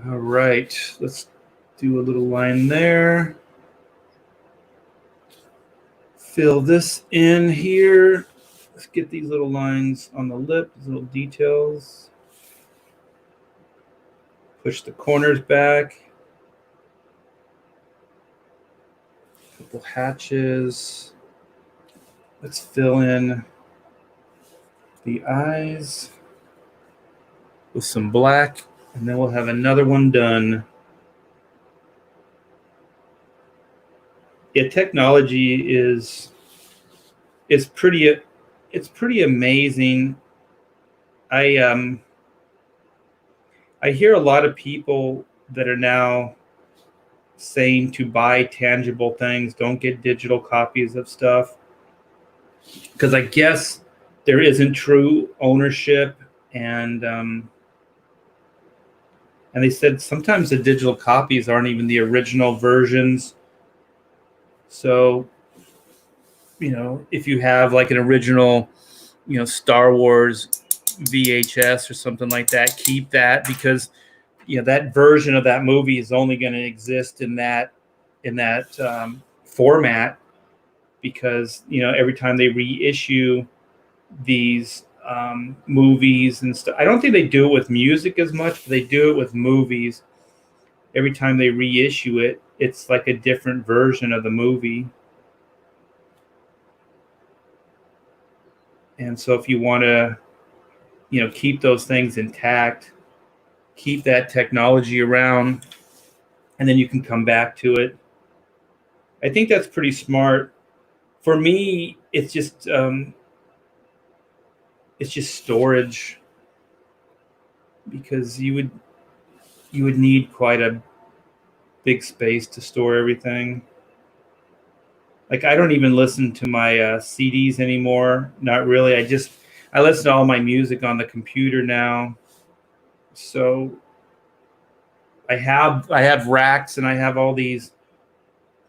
S1: All right, let's do a little line there. Fill this in here. Let's get these little lines on the lip, these little details. Push the corners back. A couple hatches. Let's fill in the eyes with some black, and then we'll have another one done. Yeah, technology is pretty amazing. I hear a lot of people that are now saying to buy tangible things, don't get digital copies of stuff, because I guess there isn't true ownership, and they said sometimes the digital copies aren't even the original versions. So, if you have like an original, Star Wars VHS or something like that, keep that, because that version of that movie is only going to exist in that format, because every time they reissue these movies and stuff. I don't think they do it with music as much, but they do it with movies. Every time they reissue it, it's like a different version of the movie. And so if you want to, keep those things intact, keep that technology around, and then you can come back to it. I think that's pretty smart. For me, it's just storage, because you would need quite a big space to store everything. Like, I don't even listen to my CDs anymore. Not really. I listen to all my music on the computer now. So I have racks, and I have all these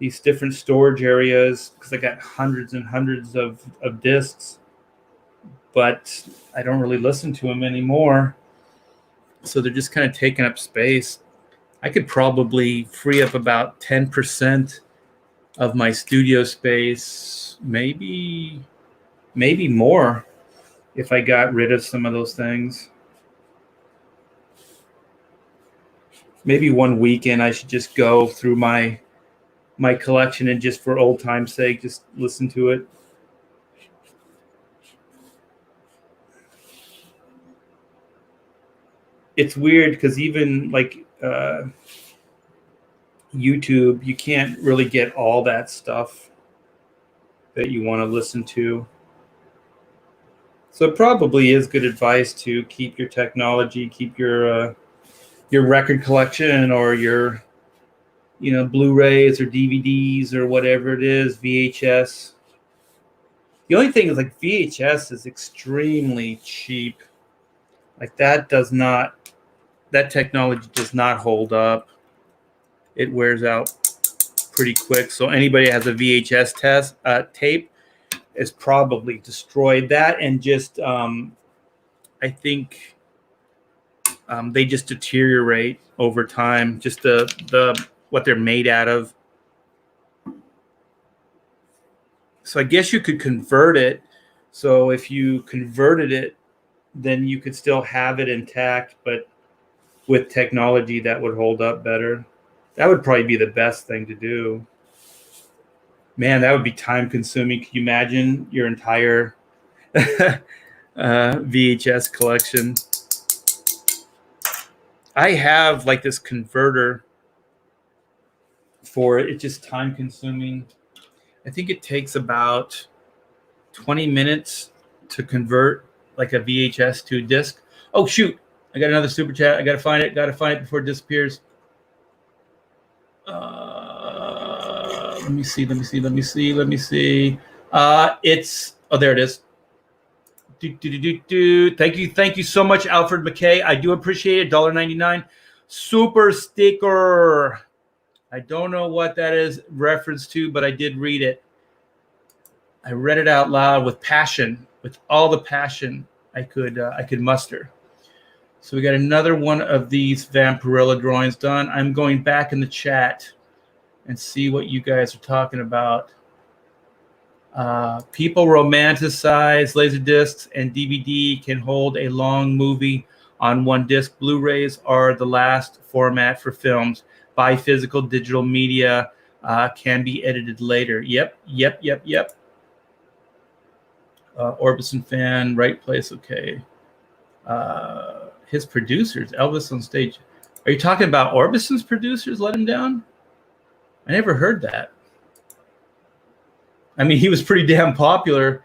S1: different storage areas, because I got hundreds and hundreds of discs, but I don't really listen to them anymore. So they're just kind of taking up space. I could probably free up about 10% of my studio space, maybe more, if I got rid of some of those things. Maybe one weekend I should just go through my collection and, just for old time's sake, just listen to it. It's weird, because even like YouTube, you can't really get all that stuff that you want to listen to. So it probably is good advice to keep your technology, keep your record collection, or your Blu-rays or DVDs or whatever it is, VHS. The only thing is, like, VHS is extremely cheap. Like, that technology does not hold up. It wears out pretty quick. So anybody that has a VHS tape is probably destroyed that, and just I think they just deteriorate over time. Just the what they're made out of. So I guess you could convert it. So if you converted it, then you could still have it intact, but with technology that would hold up better. That would probably be the best thing to do. Man, that would be time consuming. Could you imagine your entire VHS collection? I have like this converter for it. It's just time consuming. I think it takes about 20 minutes to convert like a VHS to a disc. Oh, shoot. I got another super chat. I got to find it. Before it disappears. Let me see. There it is. Thank you so much, Alfred McKay. I do appreciate it. $1.99 super sticker. I don't know what that is reference to, but I did read it. I read it out loud with passion, with all the passion I could muster. So we got another one of these Vampirella drawings done. I'm going back in the chat and see what you guys are talking about. People romanticize Laserdiscs, and DVD can hold a long movie on one disc. Blu-rays are the last format for films. Buy physical. Digital media can be edited later. Yep. Orbison fan, right place. Okay. His producers, Elvis on stage. Are you talking about Orbison's producers let him down? I never heard that. I mean, he was pretty damn popular.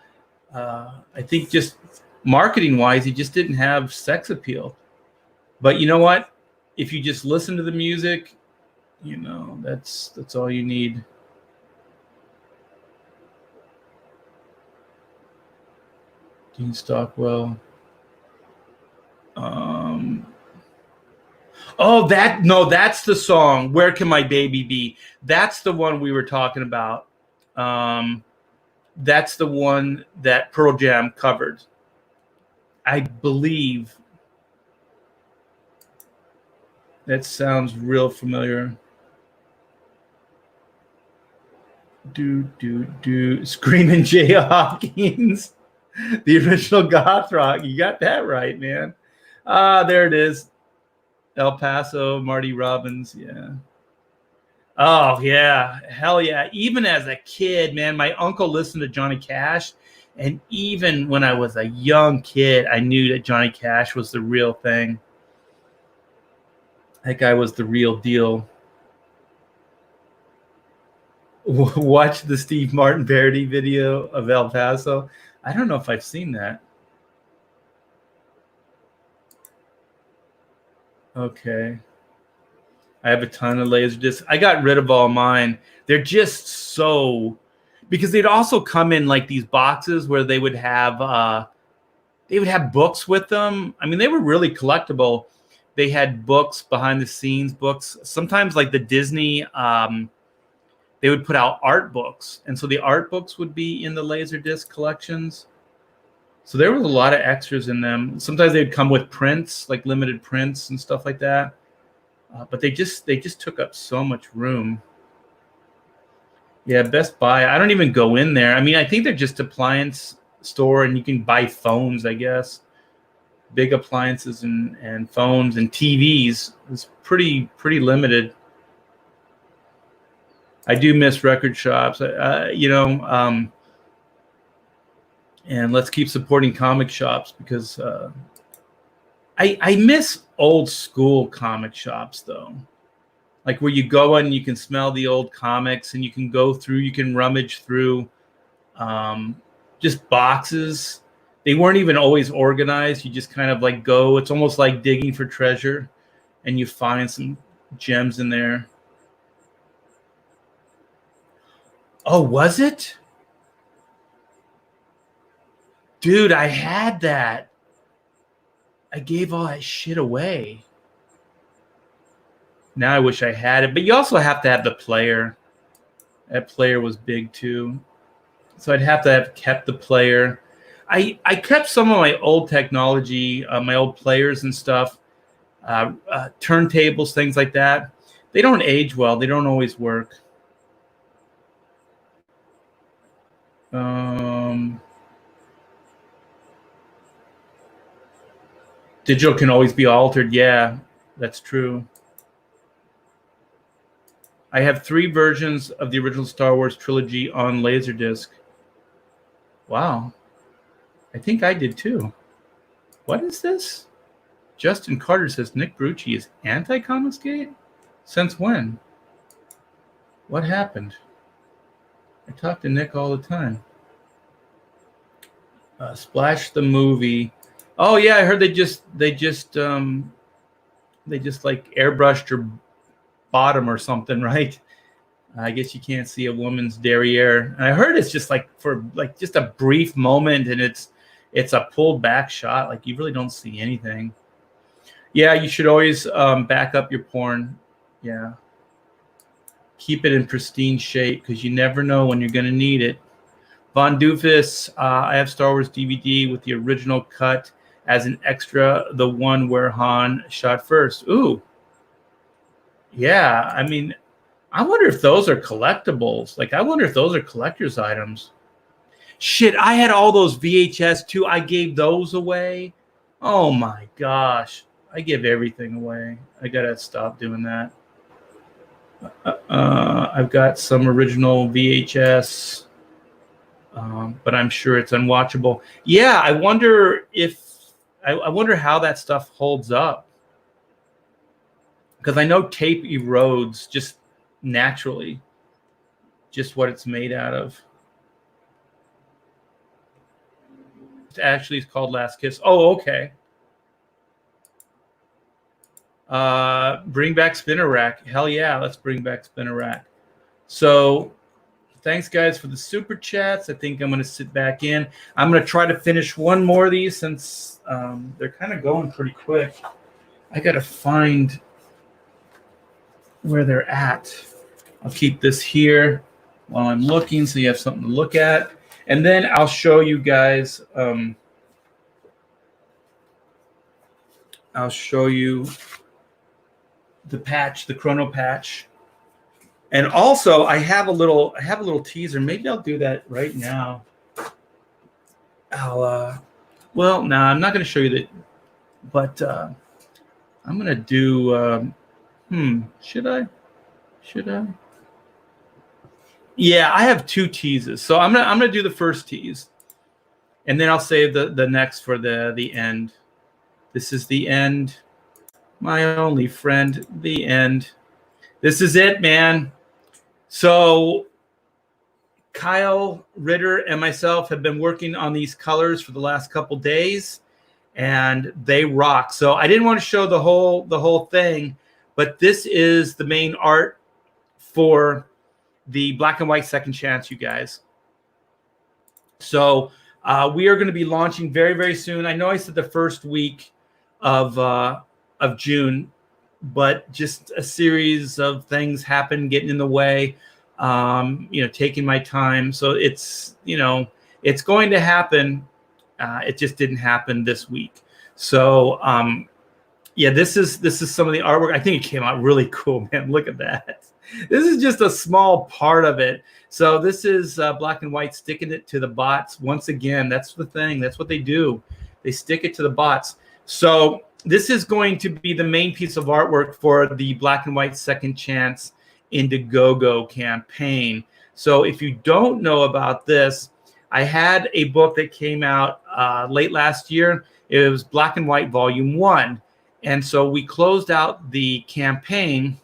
S1: I think just marketing-wise, he just didn't have sex appeal. But you know what? if you just listen to the music, that's all you need. Dean Stockwell. That's the song. Where Can My Baby Be? That's the one we were talking about. That's the one that Pearl Jam covered, I believe. That sounds real familiar. Screaming Jay Hawkins. The original goth rock. You got that right, man. There it is. El Paso, Marty Robbins. Yeah. Oh, yeah. Hell yeah. Even as a kid, man, my uncle listened to Johnny Cash. And even when I was a young kid, I knew that Johnny Cash was the real thing. That guy was the real deal. Watch the Steve Martin parody video of El Paso. I don't know if I've seen that. Okay. I have a ton of Laserdiscs. I got rid of all mine. They're just so, because they'd also come in like these boxes where they would have books with them. I mean, they were really collectible. They had books, behind the scenes books. Sometimes like the Disney, they would put out art books. And so the art books would be in the Laserdisc collections. So there was a lot of extras in them. Sometimes they'd come with prints, like limited prints and stuff like that. But they just took up so much room. Yeah, Best Buy. I don't even go in there. I mean, I think they're just appliance store, and you can buy phones, I guess. Big appliances and phones and TVs. It's pretty limited. I do miss record shops, and let's keep supporting comic shops, because I miss old school comic shops, though. Like where you go in and you can smell the old comics, and you can go through, you can rummage through just boxes. They weren't even always organized. You just kind of like go. It's almost like digging for treasure, and you find some gems in there. Oh, was it? Dude, I had that. I gave all that shit away. Now I wish I had it. But you also have to have the player. That player was big too. So I'd have to have kept the player. I kept some of my old technology, my old players and stuff, turntables, things like that. They don't age well. They don't always work. Digital can always be altered. Yeah, that's true. I have 3 versions of the original Star Wars trilogy on Laserdisc. Wow. I think I did too. What is this? Justin Carter says Nick Brucci is anti-Comicsgate? Since when? What happened? I talk to Nick all the time. Splash the movie. Oh yeah, I heard they just like airbrushed her bottom or something, right? I guess you can't see a woman's derriere. And I heard it's just like for like just a brief moment, and it's a pulled back shot. Like you really don't see anything. Yeah, you should always back up your porn. Yeah. Keep it in pristine shape, because you never know when you're going to need it. Von Doofus, I have Star Wars DVD with the original cut as an extra, the one where Han shot first. Ooh. Yeah, I mean, I wonder if those are collectibles. Like, I wonder if those are collector's items. Shit, I had all those VHS too. I gave those away. Oh my gosh. I give everything away. I gotta stop doing that. I've got some original VHS, but I'm sure it's unwatchable. Yeah, I wonder how that stuff holds up. Because I know tape erodes just naturally, just what it's made out of. It actually is called Last Kiss. Oh, okay. Bring back spinner rack. Hell yeah, let's bring back spinner rack. So thanks, guys, for the super chats. I think I'm going to sit back in. I'm going to try to finish one more of these since they're kind of going pretty quick. I got to find where they're at. I'll keep this here while I'm looking so you have something to look at. And then I'll show you guys. I'll show you the patch, the chrono patch. And also, I have a little teaser. Maybe I'll do that right now. Well, no, I'm not going to show you that, but I'm going to do. Should I? Yeah, I have two teases, so I'm gonna do the first tease, and then I'll save the next for the end. This is the end, my only friend. The end. This is it, man. So Kyle Ritter and myself have been working on these colors for the last couple days, and they rock. So I didn't want to show the whole thing, but this is the main art for the black and white second chance, you guys. So we are going to be launching very, very soon. I know I said the first week of June, but just a series of things happened, getting in the way, taking my time. So it's going to happen. It just didn't happen this week. So yeah, this is some of the artwork. I think it came out really cool, man. Look at that. This is just a small part of it. So this is black and white, sticking it to the bots. Once again, that's the thing. That's what they do. They stick it to the bots. So this is going to be the main piece of artwork for the Black and White Second Chance Indiegogo campaign. So if you don't know about this, I had a book that came out late last year. It was Black and White Volume 1. And so we closed out the campaign,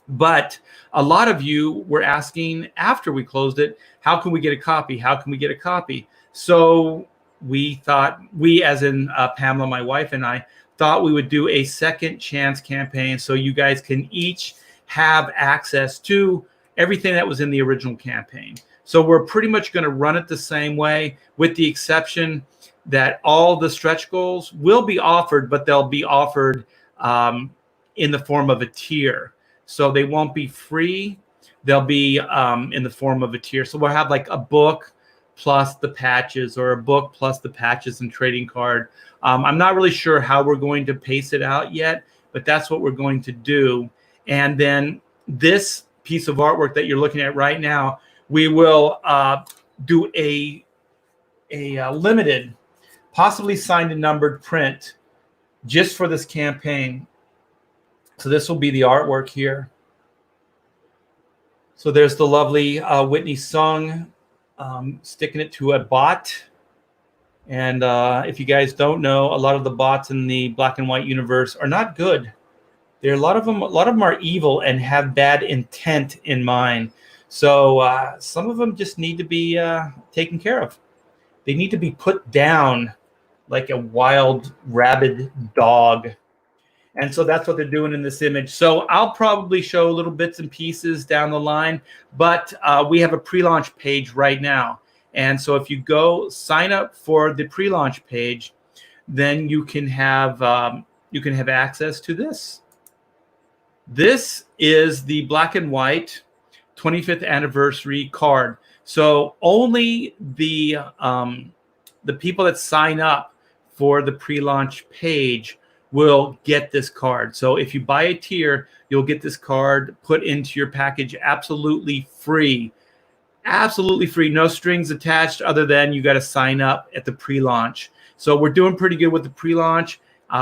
S1: but a lot of you were asking after we closed it, how can we get a copy? How can we get a copy? So we thought, we as in Pamela, my wife, and I thought we would do a second chance campaign so you guys can each have access to everything that was in the original campaign. So we're pretty much going to run it the same way, with the exception that all the stretch goals will be offered, but they'll be offered in the form of a tier. So they won't be free. They'll be in the form of a tier. So we'll have like a book plus the patches, or a book plus the patches and trading card. I'm not really sure how we're going to pace it out yet, but that's what we're going to do. And then this piece of artwork that you're looking at right now, we will do a limited, possibly signed and numbered print just for this campaign. So this will be the artwork here. So there's the lovely Whitney Sung sticking it to a bot. And if you guys don't know, a lot of the bots in the black and white universe are not good. There are a lot of them are evil and have bad intent in mind. So some of them just need to be taken care of. They need to be put down like a wild, rabid dog. And so that's what they're doing in this image. So I'll probably show little bits and pieces down the line, but we have a pre-launch page right now. And so if you go sign up for the pre-launch page, then you can have access to this. This is the black and white 25th anniversary card. So only the people that sign up for the pre-launch page will get this card. So if you buy a tier, you'll get this card put into your package absolutely free. Absolutely free, no strings attached, other than you got to sign up at the pre-launch. So we're doing pretty good with the pre-launch.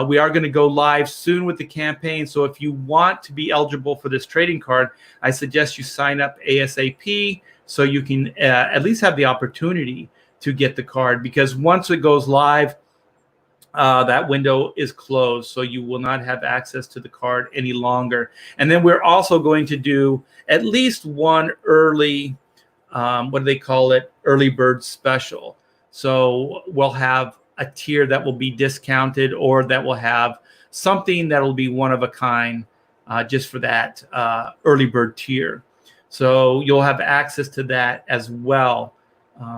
S1: We are going to go live soon with the campaign. So if you want to be eligible for this trading card, I suggest you sign up ASAP so you can at least have the opportunity to get the card, because once it goes live, that window is closed, so you will not have access to the card any longer. And then we're also going to do at least one early, what do they call it? Early bird special. So we'll have a tier that will be discounted, or that will have something that'll be one of a kind just for that early bird tier. So you'll have access to that as well.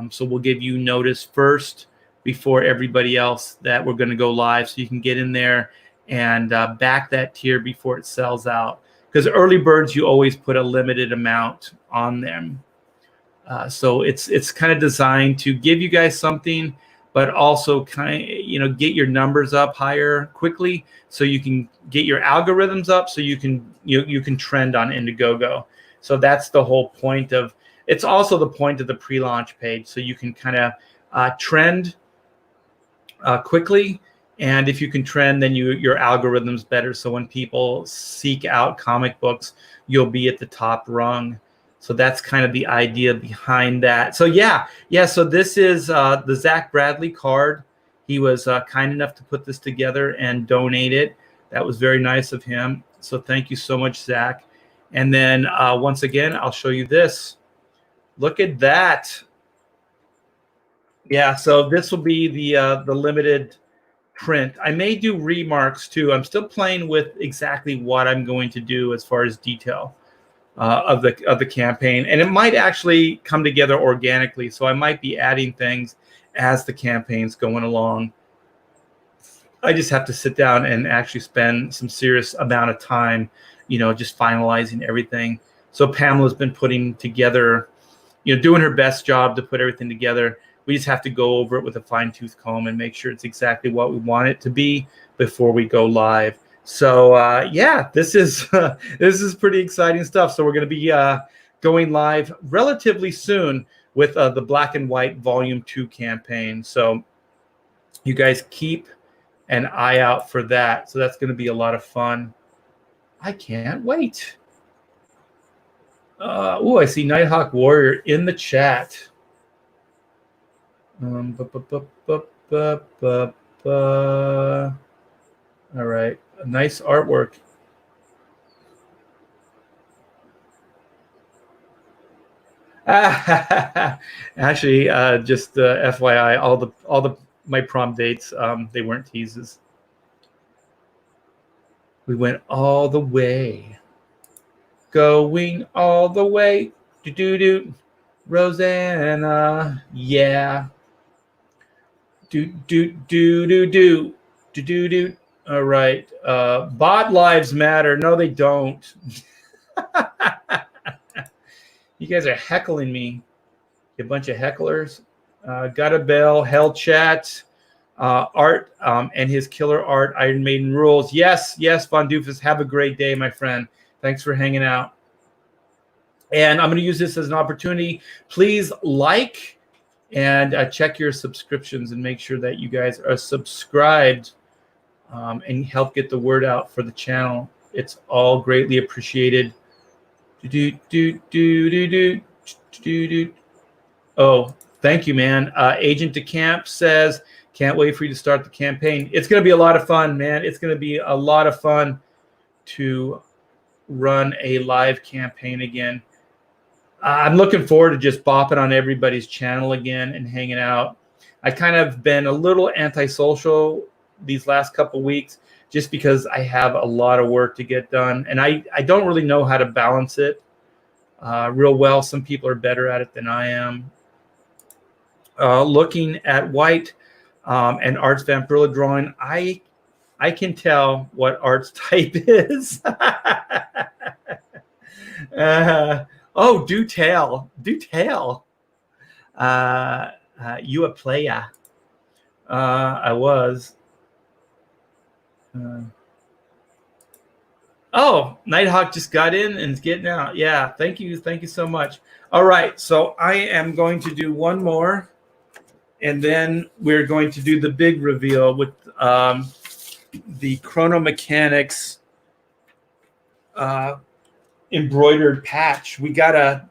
S1: So we'll give you notice first before everybody else that we're going to go live, so you can get in there and back that tier before it sells out. Because early birds, you always put a limited amount on them. So it's kind of designed to give you guys something, but also get your numbers up higher quickly, so you can get your algorithms up, so you can trend on Indiegogo. So that's the whole point of. It's also the point of the pre-launch page, so you can kind of trend quickly. And if you can trend, then your algorithm's better. So when people seek out comic books, you'll be at the top rung. So that's kind of the idea behind that. So yeah. So this is the Zach Bradley card. He was kind enough to put this together and donate it. That was very nice of him. So thank you so much, Zach. And then once again, I'll show you this. Look at that. Yeah. So this will be the limited print. I may do remarks too. I'm still playing with exactly what I'm going to do as far as detail of the campaign, and it might actually come together organically. So I might be adding things as the campaign's going along. I just have to sit down and actually spend some serious amount of time, just finalizing everything. So Pamela's been putting together, doing her best job to put everything together. We just have to go over it with a fine-tooth comb and make sure it's exactly what we want it to be before we go live. So yeah, this is pretty exciting stuff. So we're going to be going live relatively soon with the Black and White Volume 2 campaign. So you guys keep an eye out for that. So that's going to be a lot of fun. I can't wait. I see Nighthawk Warrior in the chat. All right, nice artwork. Actually, just FYI, all my prom dates, they weren't teases. We went all the way, going all the way. Do Rosanna, yeah. Do. All right. Bot lives matter. No, they don't. You guys are heckling me. A bunch of hecklers. Got a bell. Hell chat. Art and his killer art. Iron Maiden rules. Yes, Von Doofus. Have a great day, my friend. Thanks for hanging out. And I'm going to use this as an opportunity. Please like and check your subscriptions and make sure that you guys are subscribed and help get the word out for the channel. It's all greatly appreciated. Oh, thank you, man. Agent DeCamp says, can't wait for you to start the campaign. It's going to be a lot of fun, man. It's going to be a lot of fun to run a live campaign again. I'm looking forward to just bopping on everybody's channel again and hanging out. I kind of been a little antisocial these last couple weeks just because I have a lot of work to get done. And I don't really know how to balance it real well. Some people are better at it than I am. Looking at White and Art's Vampirilla drawing, I can tell what Art's type is. Oh, do tell. You a player. I was. Oh, Nighthawk just got in and is getting out. Yeah, thank you so much. All right, so I am going to do one more, and then we're going to do the big reveal with the Chrono Mechanics embroidered patch. We got a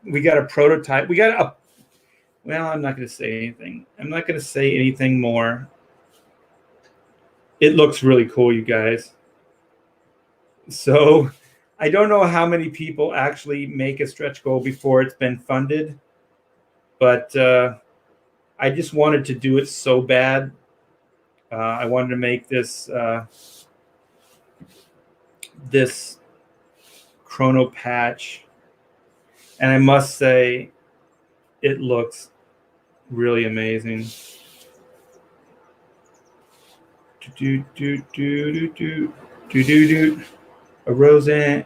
S1: prototype. Well, I'm not going to say anything. I'm not going to say anything more. It looks really cool, you guys. So I don't know how many people actually make a stretch goal before it's been funded, but I just wanted to do it so bad. I wanted to make this this CHRONO patch, and I must say it looks really amazing. Do do do do do do do do. A rose and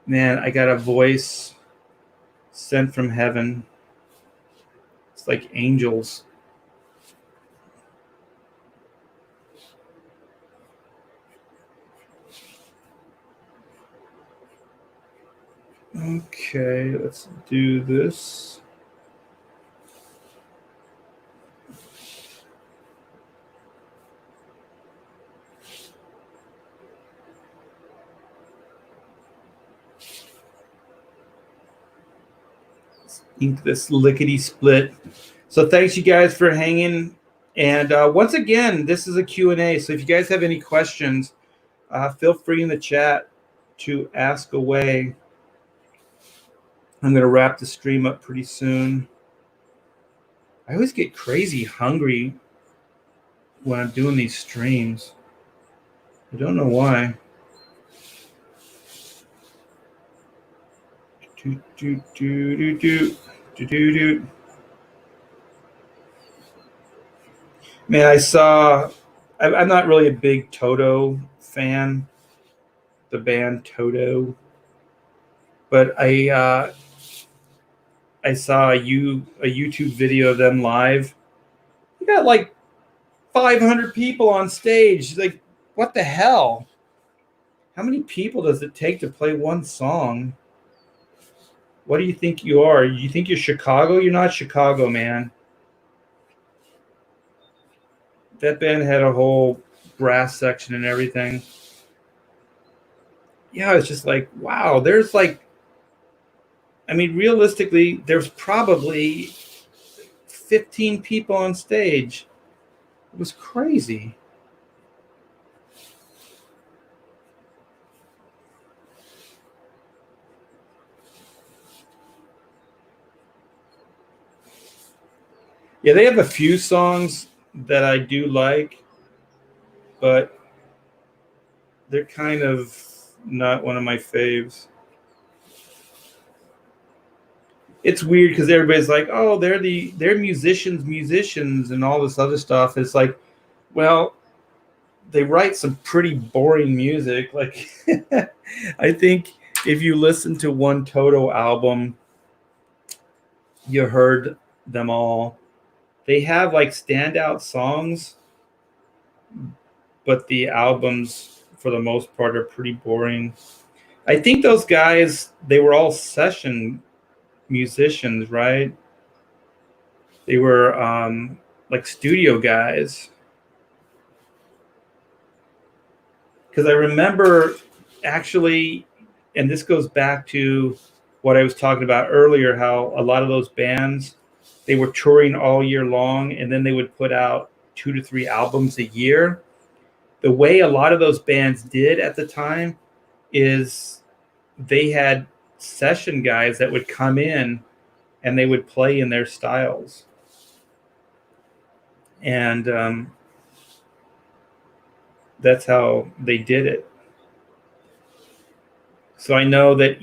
S1: man, I got a voice sent from heaven. It's like angels. Okay, let's do this. Let's ink this lickety split. So thanks you guys for hanging. And once again, this is a Q&A. So if you guys have any questions, feel free in the chat to ask away. I'm going to wrap the stream up pretty soon. I always get crazy hungry when I'm doing these streams. I don't know why. Do, do, do, do, do, do, do, do. Man, I'm not really a big Toto fan, the band Toto, but I saw a YouTube video of them live. You got like 500 people on stage. Like, what the hell? How many people does it take to play one song? What do you think you are? You think you're Chicago? You're not Chicago, man. That band had a whole brass section and everything. Yeah, it's just like, wow, there's like, I mean, realistically, there's probably 15 people on stage. It was crazy. Yeah, they have a few songs that I do like, but they're kind of not one of my faves. It's weird because everybody's like, oh, they're musicians and all this other stuff. It's like, well, they write some pretty boring music. Like, I think if you listen to one Toto album, you heard them all. They have like standout songs, but the albums, for the most part, are pretty boring. I think those guys, they were all session musicians, right? They were like studio guys. Because I remember actually, and this goes back to what I was talking about earlier, how a lot of those bands, they were touring all year long, and then they would put out 2 to 3 albums a year. The way a lot of those bands did at the time is they had session guys that would come in and they would play in their styles. And that's how they did it. So I know that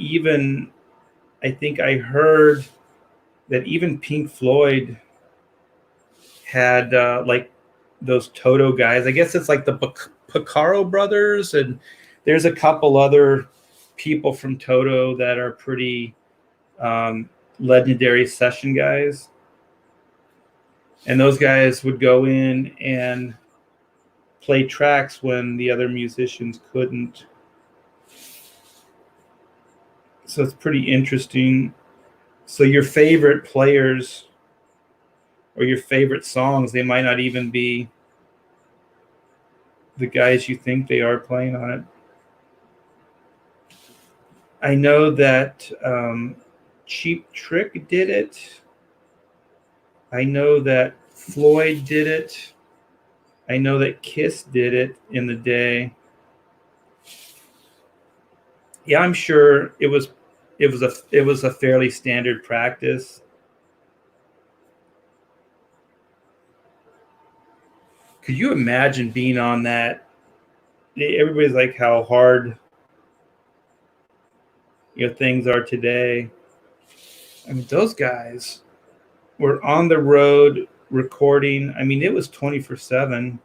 S1: I think I heard that even Pink Floyd had like those Toto guys. I guess it's like the Porcaro brothers, and there's a couple other people from Toto that are pretty legendary session guys. And those guys would go in and play tracks when the other musicians couldn't. So it's pretty interesting. So your favorite players or your favorite songs, they might not even be the guys you think they are playing on it. I know that Cheap Trick did it. I know that Floyd did it. I know that Kiss did it in the day. Yeah, I'm sure it was a fairly standard practice. Could you imagine being on that? Everybody's like how hard things are today. I mean, those guys were on the road recording. I mean, it was 24/7.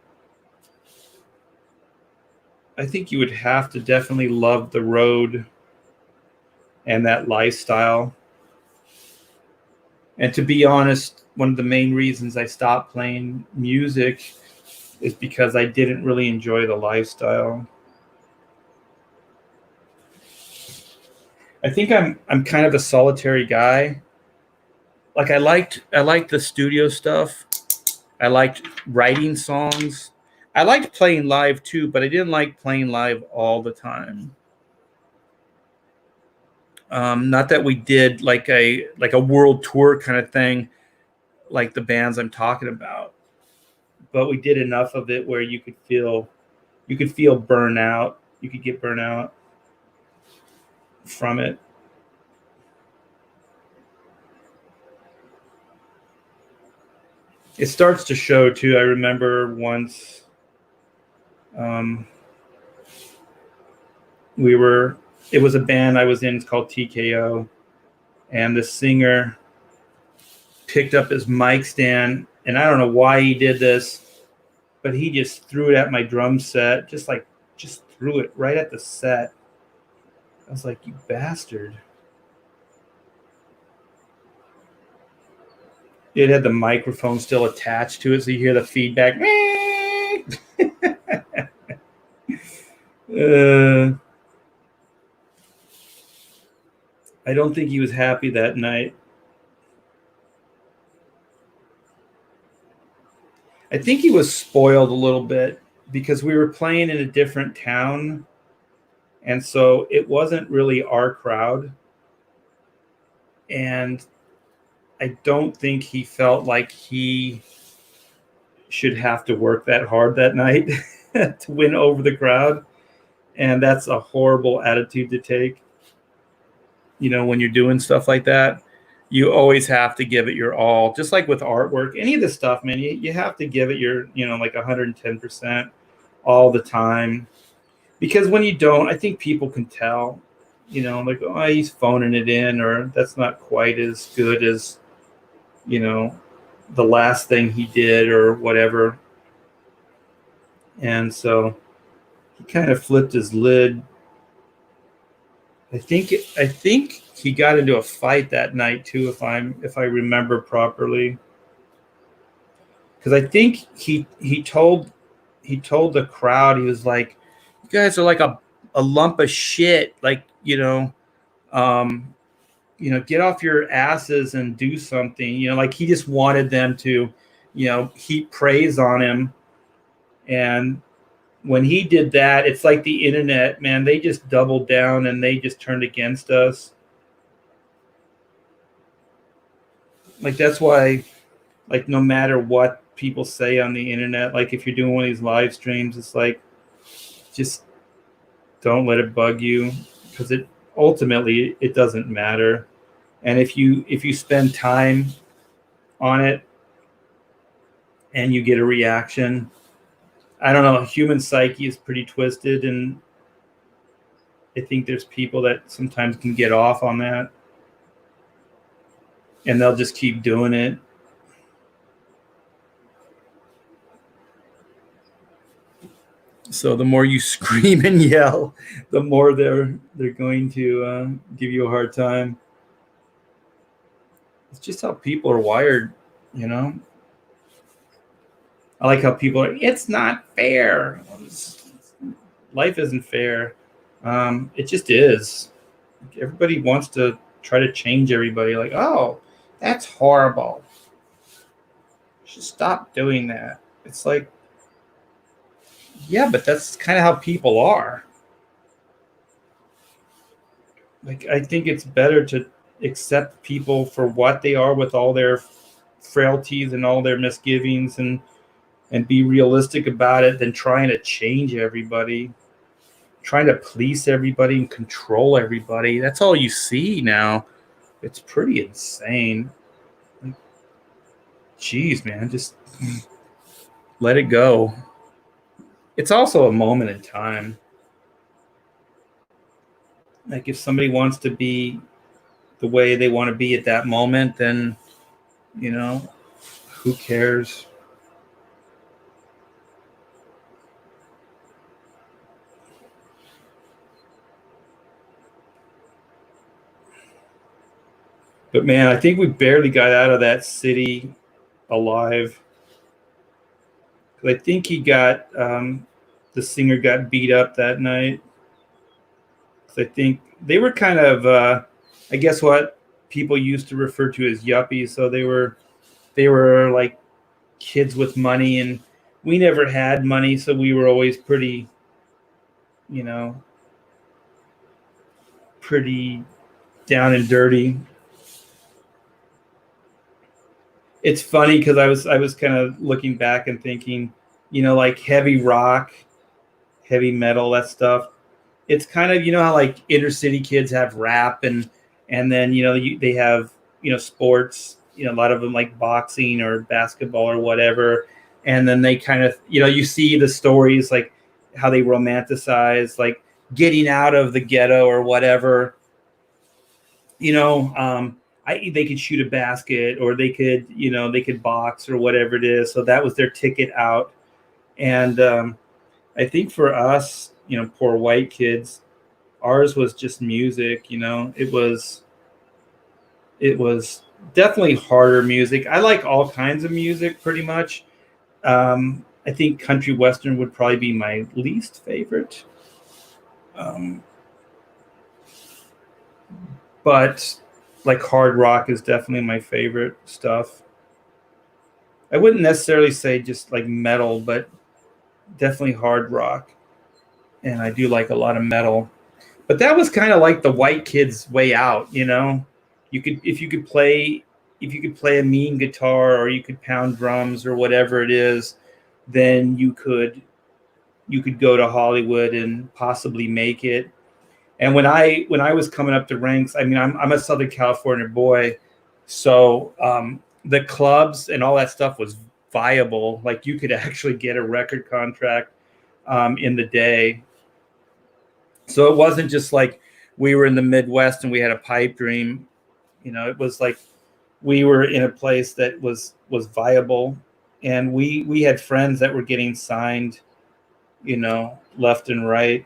S1: I think you would have to definitely love the road and that lifestyle. And to be honest, one of the main reasons I stopped playing music is because I didn't really enjoy the lifestyle. I think I'm kind of a solitary guy. Like I liked the studio stuff. I liked writing songs. I liked playing live too, but I didn't like playing live all the time. Not that we did like a world tour kind of thing, like the bands I'm talking about, but we did enough of it where you could feel burnout. You could get burnout from it. It starts to show too. I remember once it was a band I was in. It's called TKO, and the singer picked up his mic stand, and I don't know why he did this, but he just threw it at my drum set, just threw it right at the set. I was like, you bastard. It had the microphone still attached to it, so you hear the feedback. I don't think he was happy that night. I think he was spoiled a little bit because we were playing in a different town, and so it wasn't really our crowd. And I don't think he felt like he should have to work that hard that night to win over the crowd. And that's a horrible attitude to take. When you're doing stuff like that, you always have to give it your all. Just like with artwork, any of this stuff, man, you have to give it your, like 110% all the time. Because when you don't, I think people can tell, like, oh, he's phoning it in, or that's not quite as good as, the last thing he did or whatever. And so he kind of flipped his lid. I think he got into a fight that night too, if I remember properly. Because I think he told the crowd, he was like, "You guys are like a lump of shit. Like, get off your asses and do something." Like he just wanted them to, heap praise on him. And when he did that, it's like the internet, man, they just doubled down and they just turned against us. Like, that's why, like, no matter what people say on the internet, like if you're doing one of these live streams, it's like, just don't let it bug you, because it ultimately doesn't matter. And if you spend time on it and you get a reaction, I don't know, human psyche is pretty twisted, and I think there's people that sometimes can get off on that, and they'll just keep doing it. So the more you scream and yell, the more they're going to give you a hard time. It's just how people are wired, I like how people are, it's not fair. Life isn't fair. It just is. Everybody wants to try to change everybody. Like, oh, that's horrible. You should stop doing that. It's like, yeah, but that's kind of how people are. Like, I think it's better to accept people for what they are, with all their frailties and all their misgivings, and be realistic about it, than trying to change everybody, trying to police everybody and control everybody. That's all you see now. It's pretty insane. Like, geez, man, just let it go. It's also a moment in time. Like if somebody wants to be the way they want to be at that moment, then, who cares? But man, I think we barely got out of that city alive. I think the singer got beat up that night. I think they were kind of, I guess, what people used to refer to as yuppies. So they were like kids with money, and we never had money, so we were always pretty, you know, pretty down and dirty. It's funny because I was kind of looking back and thinking, like heavy rock, heavy metal, that stuff. It's kind of, how like inner city kids have rap, and then they have sports, a lot of them like boxing or basketball or whatever, and then they kind of, you see the stories like how they romanticize like getting out of the ghetto or whatever. They could shoot a basket, or they could box or whatever it is, so that was their ticket out. And I think for us, poor white kids, ours was just music. It was definitely harder music. I like all kinds of music pretty much. I think country western would probably be my least favorite. um, but like hard rock is definitely my favorite stuff. I wouldn't necessarily say just like metal, but definitely hard rock. And I do like a lot of metal. But that was kind of like the white kid's way out. You could if you could play a mean guitar, or you could pound drums or whatever it is, then you could go to Hollywood and possibly make it. And when I was coming up the ranks, I mean, I'm a Southern California boy, so the clubs and all that stuff was viable. Like you could actually get a record contract in the day. So it wasn't just like we were in the Midwest and we had a pipe dream. It was like we were in a place that was viable, and we had friends that were getting signed, left and right.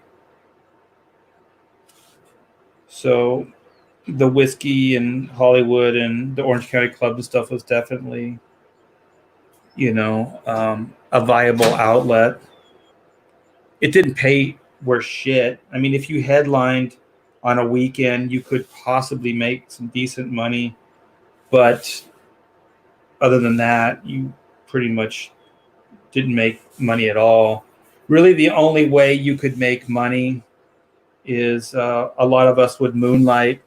S1: So the whiskey and Hollywood and the Orange County Club and stuff was definitely, a viable outlet. It didn't pay worth shit. I mean, if you headlined on a weekend, you could possibly make some decent money, but other than that, you pretty much didn't make money at all. Really, the only way you could make money is a lot of us would moonlight,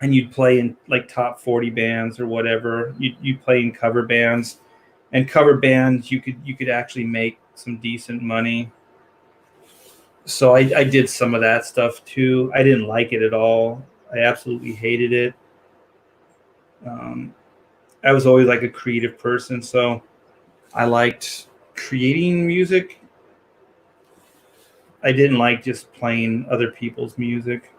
S1: and you'd play in like top 40 bands or whatever. You'd play in cover bands, and cover bands you could actually make some decent money. So I did some of that stuff too. I didn't like it at all. I absolutely hated it. I was always like a creative person, so I liked creating music. I didn't like just playing other people's music.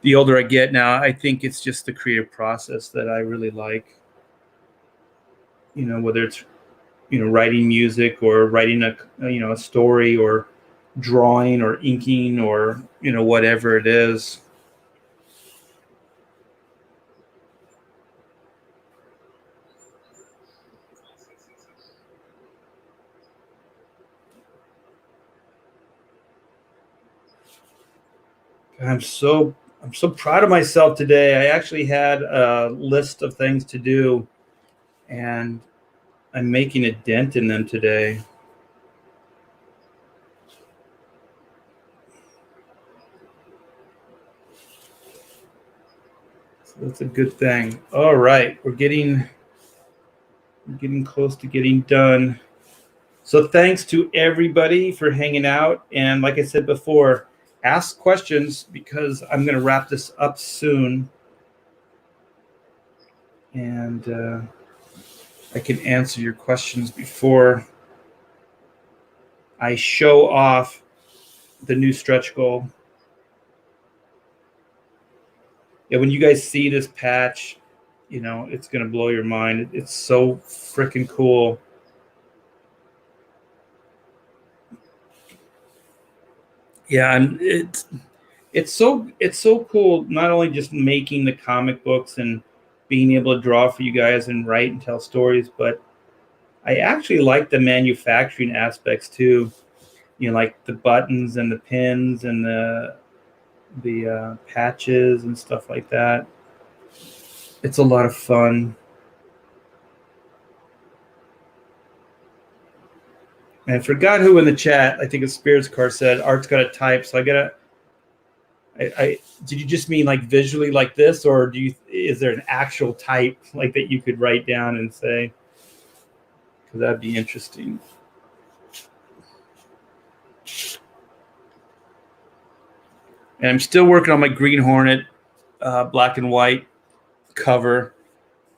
S1: The older I get now, I think it's just the creative process that I really like. Whether it's writing music, or writing a story, or drawing, or inking, or whatever it is. I'm so proud of myself today. I actually had a list of things to do, and I'm making a dent in them today. So that's a good thing. All right, we're getting close to getting done. So thanks to everybody for hanging out. And like I said before, ask questions because I'm going to wrap this up soon. And I can answer your questions before I show off the new stretch goal. Yeah, when you guys see this patch, you know, it's going to blow your mind. It's so freaking cool. Yeah, and it's so cool, not only just making the comic books and being able to draw for you guys and write and tell stories, but I actually like the manufacturing aspects too. You know, like the buttons and the pins and the patches and stuff like that. It's a lot of fun. And I forgot who in the chat, I think it's Spirits Car, said Art's got to type, so I gotta. I did you just mean like visually like this, or is there an actual type like that you could write down and say? Because that'd be interesting. And I'm still working on my Green Hornet black and white cover.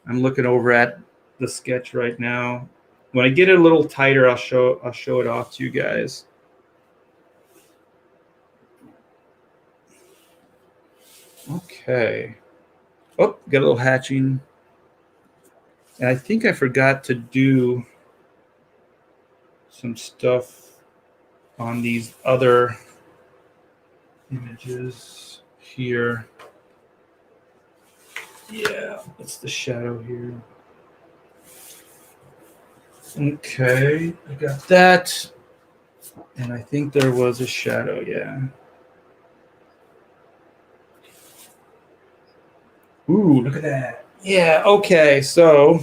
S1: I'm looking over at the sketch right now. When I get it a little tighter, I'll show it off to you guys. Okay. Oh, got a little hatching. And I think I forgot to do some stuff on these other images here. Yeah, it's the shadow here. Okay, I got that. And I think there was a shadow, yeah. Ooh, look at that. Yeah, okay, so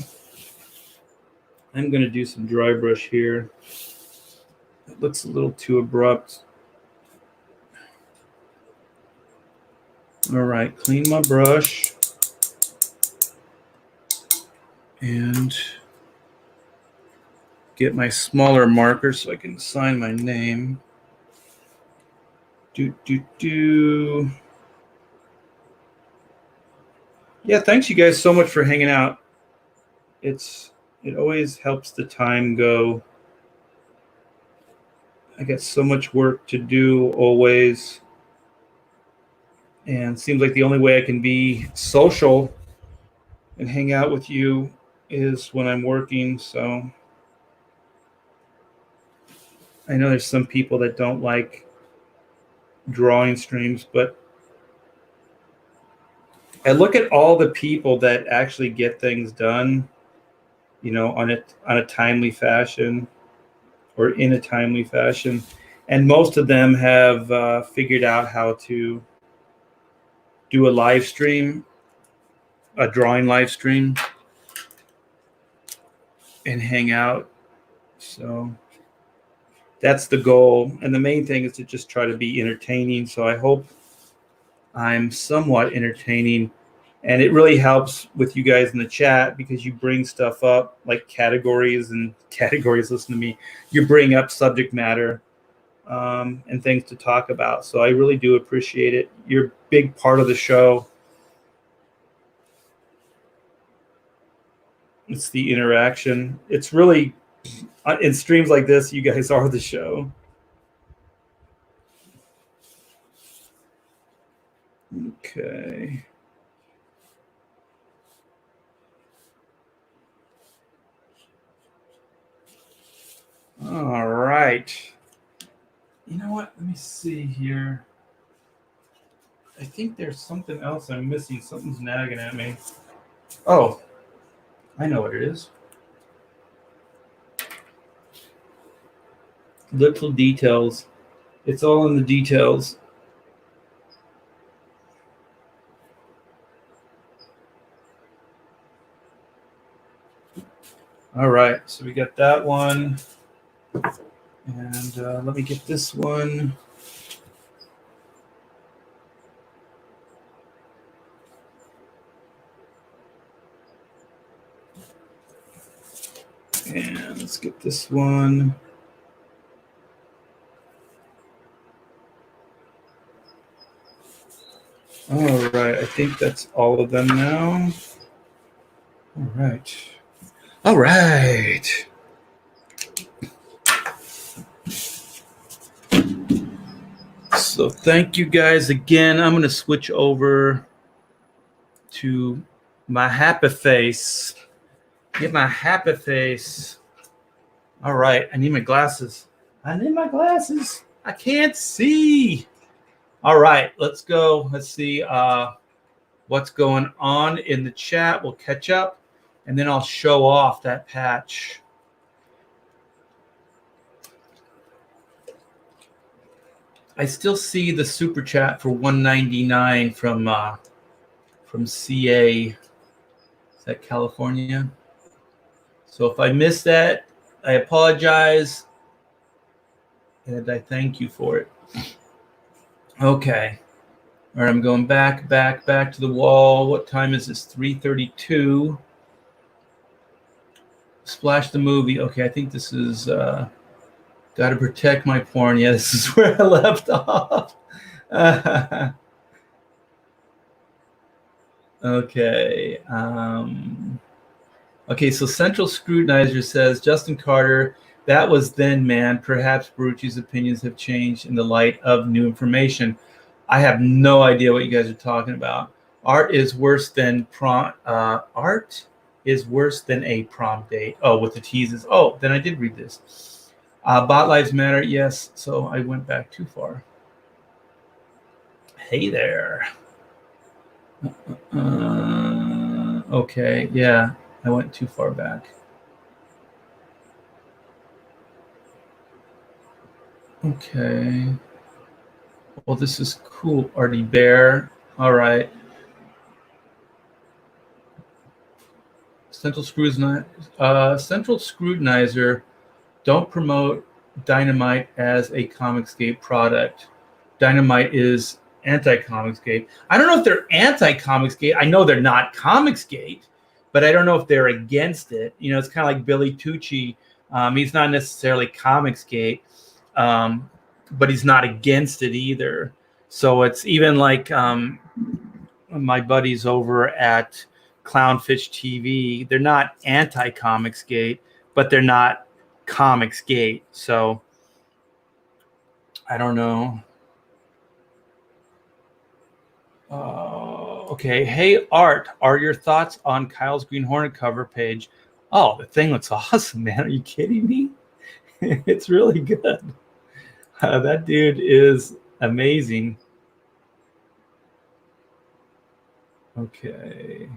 S1: I'm going to do some dry brush here. It looks a little too abrupt. All right, clean my brush. And get my smaller marker so I can sign my name. Yeah, thanks you guys so much for hanging out. It always helps the time go. I got so much work to do always. And it seems like the only way I can be social and hang out with you is when I'm working. So I know there's some people that don't like drawing streams, but I look at all the people that actually get things done, you know, on a timely fashion or in a timely fashion. And most of them have figured out how to do a live stream, a drawing live stream, and hang out. So that's the goal. And the main thing is to just try to be entertaining. So I hope I'm somewhat entertaining. And it really helps with you guys in the chat because you bring stuff up like categories, listen to me. You bring up subject matter and things to talk about. So I really do appreciate it. You're a big part of the show. It's the interaction. It's really, in streams like this, you guys are the show. Okay. All right. You know what? Let me see here. I think there's something else I'm missing. Something's nagging at me. Oh, I know what it is. Little details. It's all in the details. All right, so we got that one. And let me get this one. And let's get this one. All right, I think that's all of them now. All right. All right. So thank you guys again. I'm going to switch over to my happy face. Get my happy face. All right, I need my glasses. I can't see. All right, let's go. Let's see what's going on in the chat. We'll catch up, and then I'll show off that patch. I still see the super chat for $1.99 from CA. Is that California? So if I missed that, I apologize, and I thank you for it. Okay. All right, I'm going back to the wall. What time is this? 3:32. Splash the movie. Okay, I think this is Got to protect my porn. Yeah, this is where I left off. Okay. Okay, so Central Scrutinizer says, Justin Carter, that was then, man. Perhaps Baruchi's opinions have changed in the light of new information. I have no idea what you guys are talking about. Art is worse than art is worse than a prom date. Oh, with the teases. Oh, then I did read this. Bot Lives Matter. Yes. So I went back too far. Hey there. Okay. Yeah, I went too far back. Okay. Well, this is cool, Artie Bear. All right. Central Scrutinizer, don't promote Dynamite as a Comicsgate product. Dynamite is anti-Comicsgate. I don't know if they're anti-Comicsgate. I know they're not Comicsgate, but I don't know if they're against it. You know, it's kind of like Billy Tucci. He's not necessarily Comicsgate, but he's not against it either. So it's even like my buddies over at Clownfish TV. They're not anti-Comicsgate, but they're not Comicsgate. So I don't know. Okay. Hey, Art, are your thoughts on Kyle's Green Hornet cover page? Oh, the thing looks awesome, man. Are you kidding me? It's really good. That dude is amazing. Okay.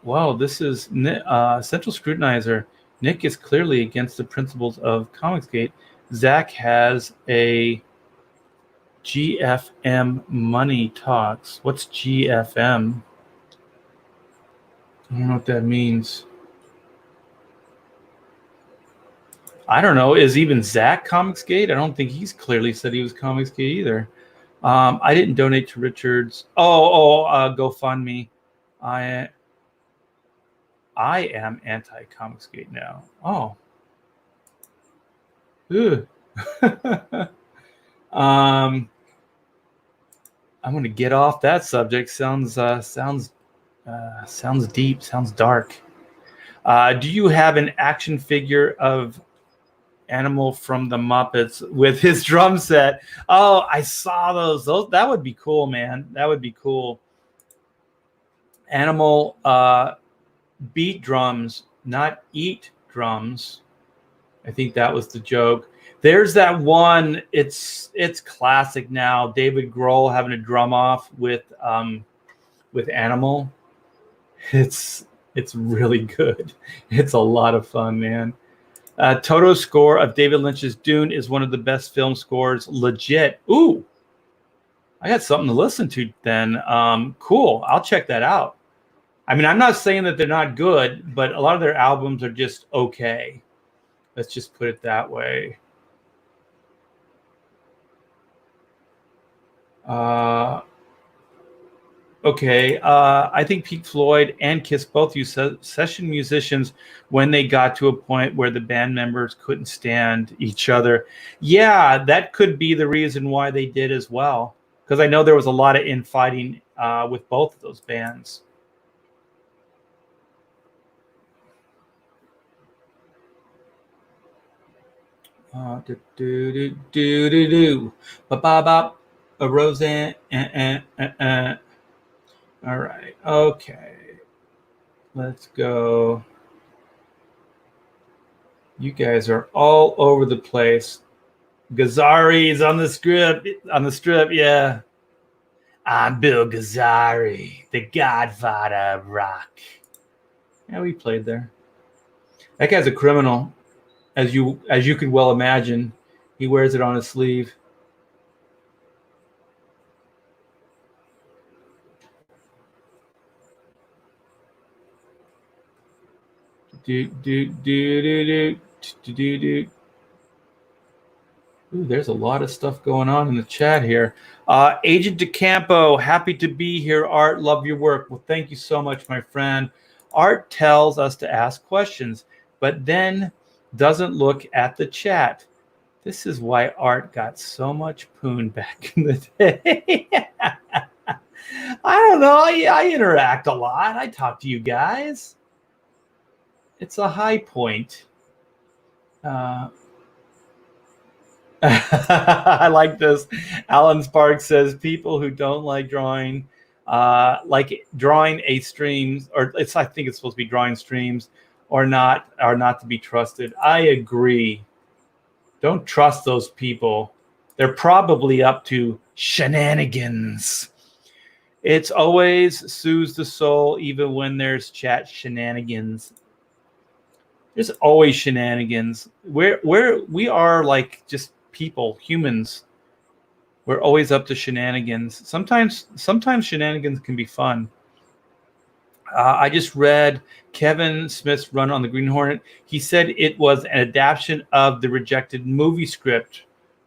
S1: Wow, this is Central Scrutinizer. Nick is clearly against the principles of Comicsgate. Zach has a GFM money talks. What's GFM? I don't know what that means. I don't know. Is even Zach Comicsgate? I don't think he's clearly said he was Comicsgate either. I didn't donate to Richard's. GoFundMe. I am anti-Comicsgate now. Oh. I'm going to get off that subject. Sounds deep. Sounds dark. Do you have an action figure of Animal from the Muppets with his drum set? Oh, I saw those. That would be cool, man. That would be cool. Animal beat drums, not eat drums. I think that was the joke. There's that one. It's classic now. David Grohl having a drum off with Animal. It's really good. It's a lot of fun, man. Toto's score of David Lynch's Dune is one of the best film scores. Legit. Ooh, I got something to listen to then. Cool. I'll check that out. I mean, I'm not saying that they're not good, but a lot of their albums are just okay. Let's just put it that way. Okay, I think Pink Floyd and Kiss both used session musicians when they got to a point where the band members couldn't stand each other. Yeah, that could be the reason why they did as well, because I know there was a lot of infighting with both of those bands. Do do do do do do, ba ba ba, a Roseanne. All right, okay, let's go. You guys are all over the place. Gazzari's on the script. On the strip, yeah. I'm Bill Gazzari, the Godfather of rock. Yeah, we played there. That guy's a criminal, as you could well imagine. He wears it on his sleeve. Do do do do do do do do. Ooh, there's a lot of stuff going on in the chat here. Agent DeCampo, happy to be here. Art, love your work. Well, thank you so much, my friend. Art tells us to ask questions, but then doesn't look at the chat. This is why Art got so much poon back in the day. I don't know. I interact a lot. I talk to you guys. It's a high point. I like this. Alan Sparks says people who don't like drawing a streams, or I think it's supposed to be drawing streams, are not to be trusted. I agree. Don't trust those people. They're probably up to shenanigans. It's always soothes the soul, even when there's chat shenanigans. There's always shenanigans. We are like just people, humans. We're always up to shenanigans. Sometimes shenanigans can be fun. I just read Kevin Smith's run on the Green Hornet. He said it was an adaptation of the rejected movie script.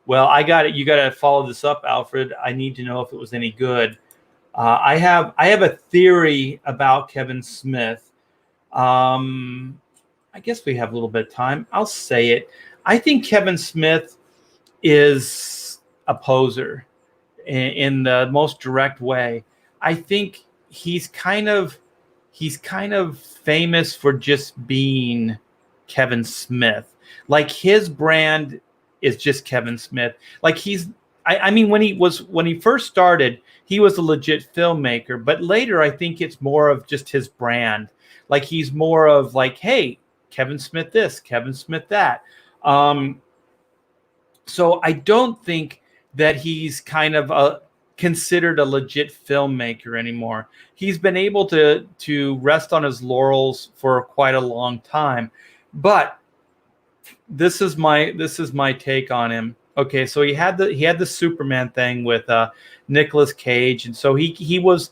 S1: Well, I got it. You got to follow this up, Alfred. I need to know if it was any good. I have a theory about Kevin Smith. I guess we have a little bit of time. I'll say it. I think Kevin Smith is a poser in the most direct way. I think he's kind of famous for just being Kevin Smith. Like his brand is just Kevin Smith. Like I mean, when he first started, he was a legit filmmaker, but later I think it's more of just his brand. Like he's more of like, hey, Kevin Smith this, Kevin Smith that. So I don't think that he's kind of considered a legit filmmaker anymore. He's been able to rest on his laurels for quite a long time. But this is my take on him. Okay, so he had the Superman thing with Nicolas Cage, and so he was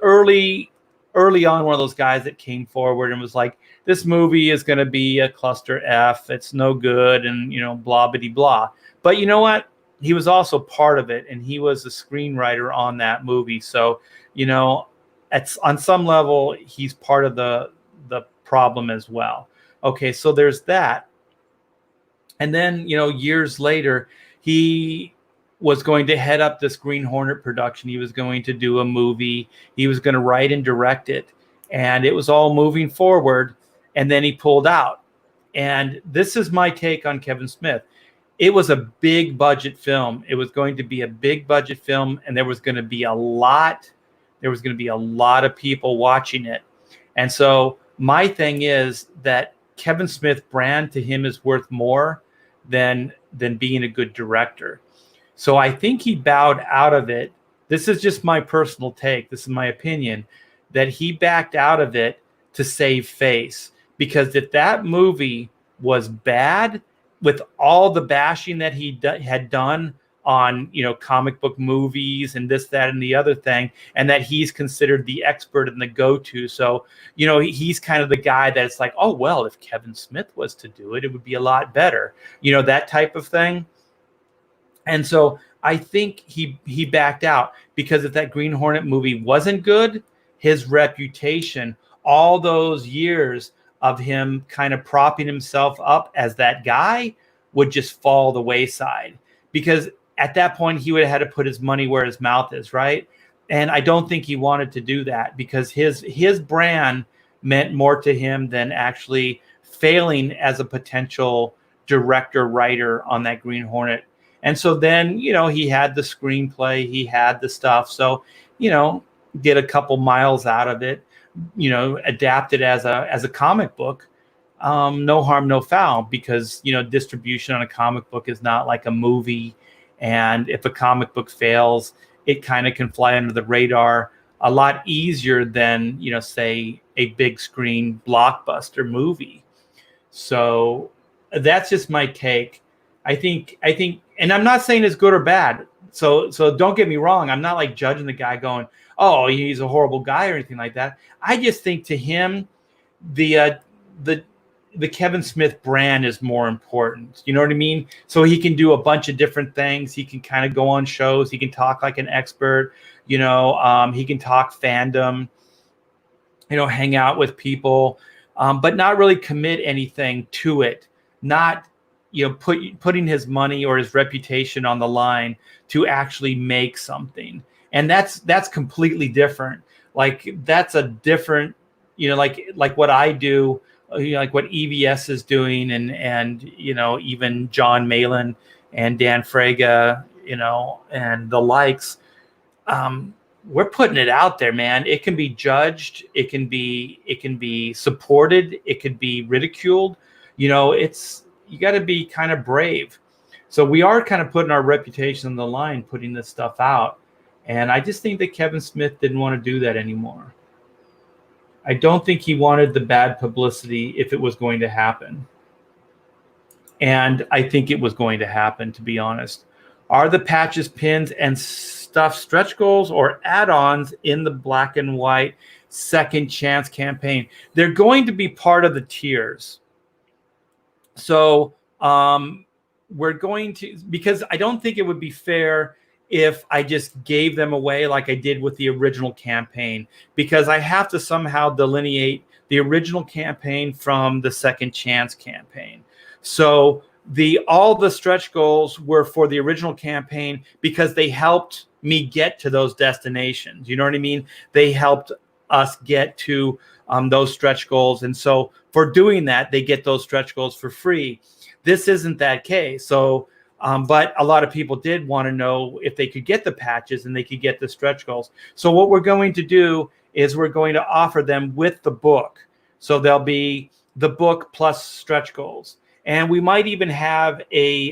S1: early on one of those guys that came forward and was like, this movie is going to be a cluster F. It's no good, and blah bitty blah. But you know what? He was also part of it, and he was a screenwriter on that movie. So on some level, he's part of the problem as well. Okay, so there's that. And then, years later, he was going to head up this Green Hornet production. He was going to do a movie. He was going to write and direct it. And it was all moving forward. And then he pulled out. And this is my take on Kevin Smith. It was a big budget film. It was going to be a big budget film. And there was going to be a lot of people watching it. And so my thing is that Kevin Smith brand to him is worth more than being a good director. So I think he bowed out of it. This is just my personal take. This is my opinion, that he backed out of it to save face. Because if that movie was bad, with all the bashing that he had done on comic book movies and this, that, and the other thing, and that he's considered the expert and the go-to. So he's kind of the guy that's like, oh well, if Kevin Smith was to do it, it would be a lot better, that type of thing. And so I think he backed out, because if that Green Hornet movie wasn't good, his reputation, all those years of him kind of propping himself up as that guy, would just fall the wayside. Because at that point he would have had to put his money where his mouth is, right? And I don't think he wanted to do that, because his brand meant more to him than actually failing as a potential director writer on that Green Hornet. And so then, he had the screenplay, he had the stuff. So, get a couple miles out of it, adapt it as a comic book. No harm, no foul, because, distribution on a comic book is not like a movie. And if a comic book fails, it kind of can fly under the radar a lot easier than, say, a big screen blockbuster movie. So that's just my take. I think, and I'm not saying it's good or bad. So don't get me wrong. I'm not like judging the guy going, oh, he's a horrible guy or anything like that. I just think to him, the Kevin Smith brand is more important. You know what I mean? So he can do a bunch of different things. He can kind of go on shows. He can talk like an expert. He can talk fandom. Hang out with people, but not really commit anything to it. Not putting his money or his reputation on the line to actually make something. And that's completely different. Like that's a different, like what I do, like what EVS is doing, and even John Malin and Dan Fraga, and the likes. We're putting it out there, man. It can be judged, it can be supported, it could be ridiculed. You got to be kind of brave. So we are kind of putting our reputation on the line, putting this stuff out. And I just think that Kevin Smith didn't want to do that anymore. I don't think he wanted the bad publicity if it was going to happen. And I think it was going to happen, to be honest. Are the patches, pins, and stuff stretch goals or add-ons in the black and white second chance campaign? They're going to be part of the tiers. So we're going to, because I don't think it would be fair if I just gave them away like I did with the original campaign, because I have to somehow delineate the original campaign from the second chance campaign. So all the stretch goals were for the original campaign because they helped me get to those destinations. You know what I mean? They helped us get to those stretch goals. And so for doing that, they get those stretch goals for free. This isn't that case. So, but a lot of people did want to know if they could get the patches and they could get the stretch goals. So what we're going to do is we're going to offer them with the book. So there'll be the book plus stretch goals. And we might even have a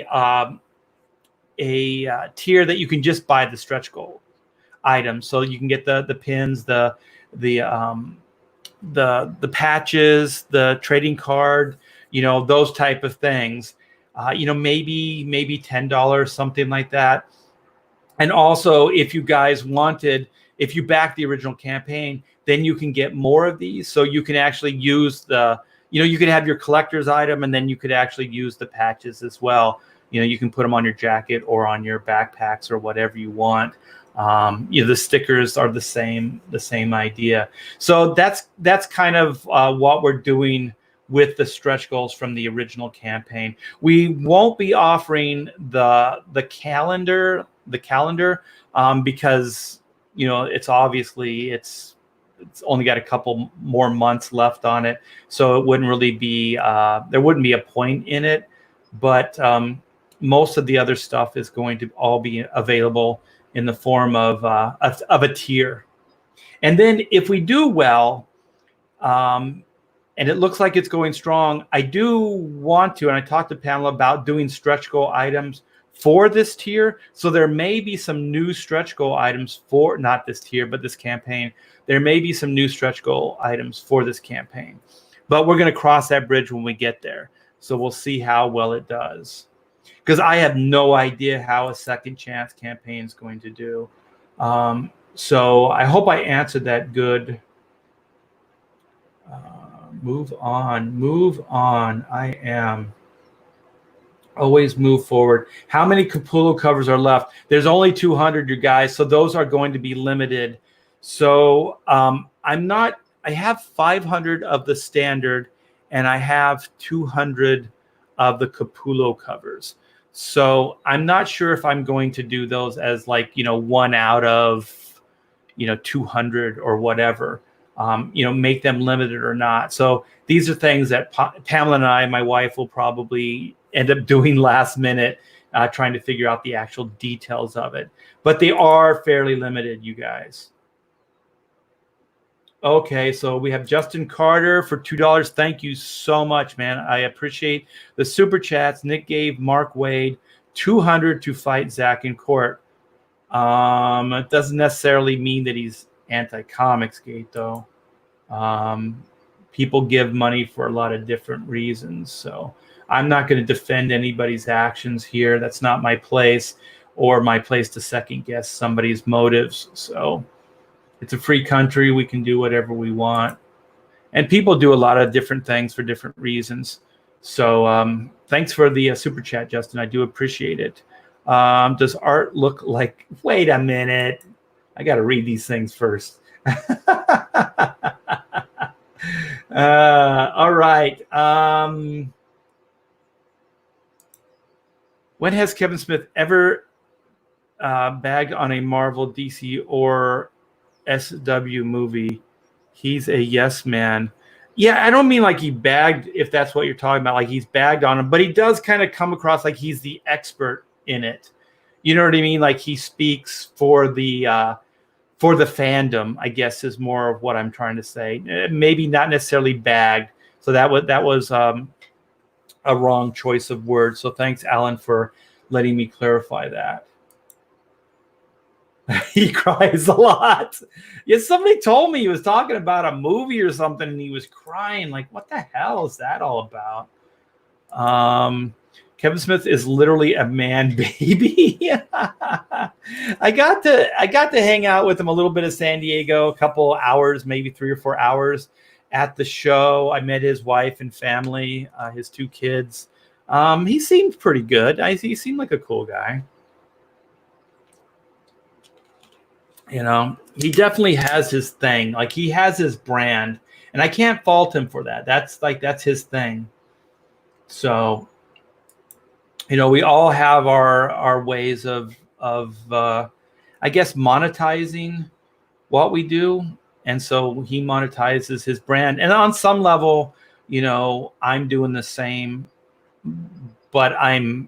S1: tier that you can just buy the stretch goal items. So you can get the pins, the patches, the trading card, those type of things. Maybe $10, something like that. And also, if you guys if you back the original campaign, then you can get more of these. So you can actually use you could have your collector's item, and then you could actually use the patches as well. You can put them on your jacket or on your backpacks or whatever you want. The stickers are the same idea. So that's kind of what we're doing with the stretch goals from the original campaign. We won't be offering the calendar because it's obviously it's only got a couple more months left on it, so it wouldn't really be there wouldn't be a point in it. But most of the other stuff is going to all be available in the form of a tier. And then if we do well, and it looks like it's going strong, I do want to, and I talked to Pamela about doing stretch goal items for this tier. So there may be some new stretch goal items for, not this tier, but this campaign. There may be some new stretch goal items for this campaign. But we're going to cross that bridge when we get there. So we'll see how well it does. Because I have no idea how a second chance campaign is going to do. So I hope I answered that good. Move on. I am. Always move forward. How many Capullo covers are left? There's only 200, you guys. So those are going to be limited. So I have 500 of the standard and I have 200 of the Capullo covers. So I'm not sure if I'm going to do those as like, one out of, 200 or whatever, make them limited or not. So these are things that Pamela and I, my wife, will probably end up doing last minute, trying to figure out the actual details of it. But they are fairly limited, you guys. Okay, so we have Justin Carter for $2. Thank you so much, man. I appreciate the super chats. Nick gave Mark Wade 200 to fight Zach in court. It doesn't necessarily mean that he's anti-Comics Gate, though. People give money for a lot of different reasons. So I'm not going to defend anybody's actions here. That's not my place or my place to second guess somebody's motives. So it's a free country. We can do whatever we want. And people do a lot of different things for different reasons. So thanks for the super chat, Justin. I do appreciate it. Does art look like... Wait a minute. I got to read these things first. All right. When has Kevin Smith ever bagged on a Marvel, DC, or SW movie? He's a yes man. Yeah, I don't mean like he bagged, if that's what you're talking about, like he's bagged on him, but he does kind of come across like he's the expert in it. You know what I mean? Like he speaks for the fandom, I guess, is more of what I'm trying to say. Maybe not necessarily bagged. So that was a wrong choice of words. So thanks, Alan, for letting me clarify that. He cries a lot. Yeah, somebody told me he was talking about a movie or something and he was crying. Like, what the hell is that all about? Kevin Smith is literally a man baby. I got to hang out with him a little bit of San Diego, a couple hours, maybe 3 or 4 hours at the show. I met his wife and family, his 2 kids. He seemed pretty good. He seemed like a cool guy. He definitely has his thing. Like he has his brand, and I can't fault him for that. That's his thing. So, we all have our ways of I guess monetizing what we do, and so he monetizes his brand. And on some level, I'm doing the same, but I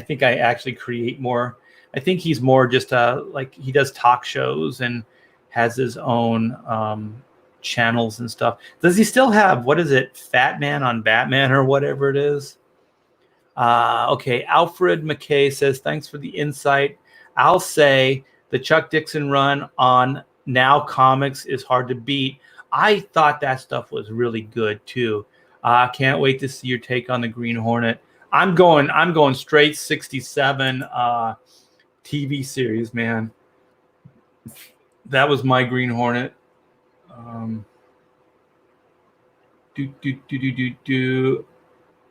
S1: think I actually create more. I think he's more just like he does talk shows and has his own channels and stuff. Does he still have, what is it, Fat Man on Batman or whatever it is? Okay, Alfred McKay says, thanks for the insight. I'll say the Chuck Dixon run on Now Comics is hard to beat. I thought that stuff was really good too. Can't wait to see your take on the Green Hornet. I'm going straight 67 TV series, man. That was my Green Hornet.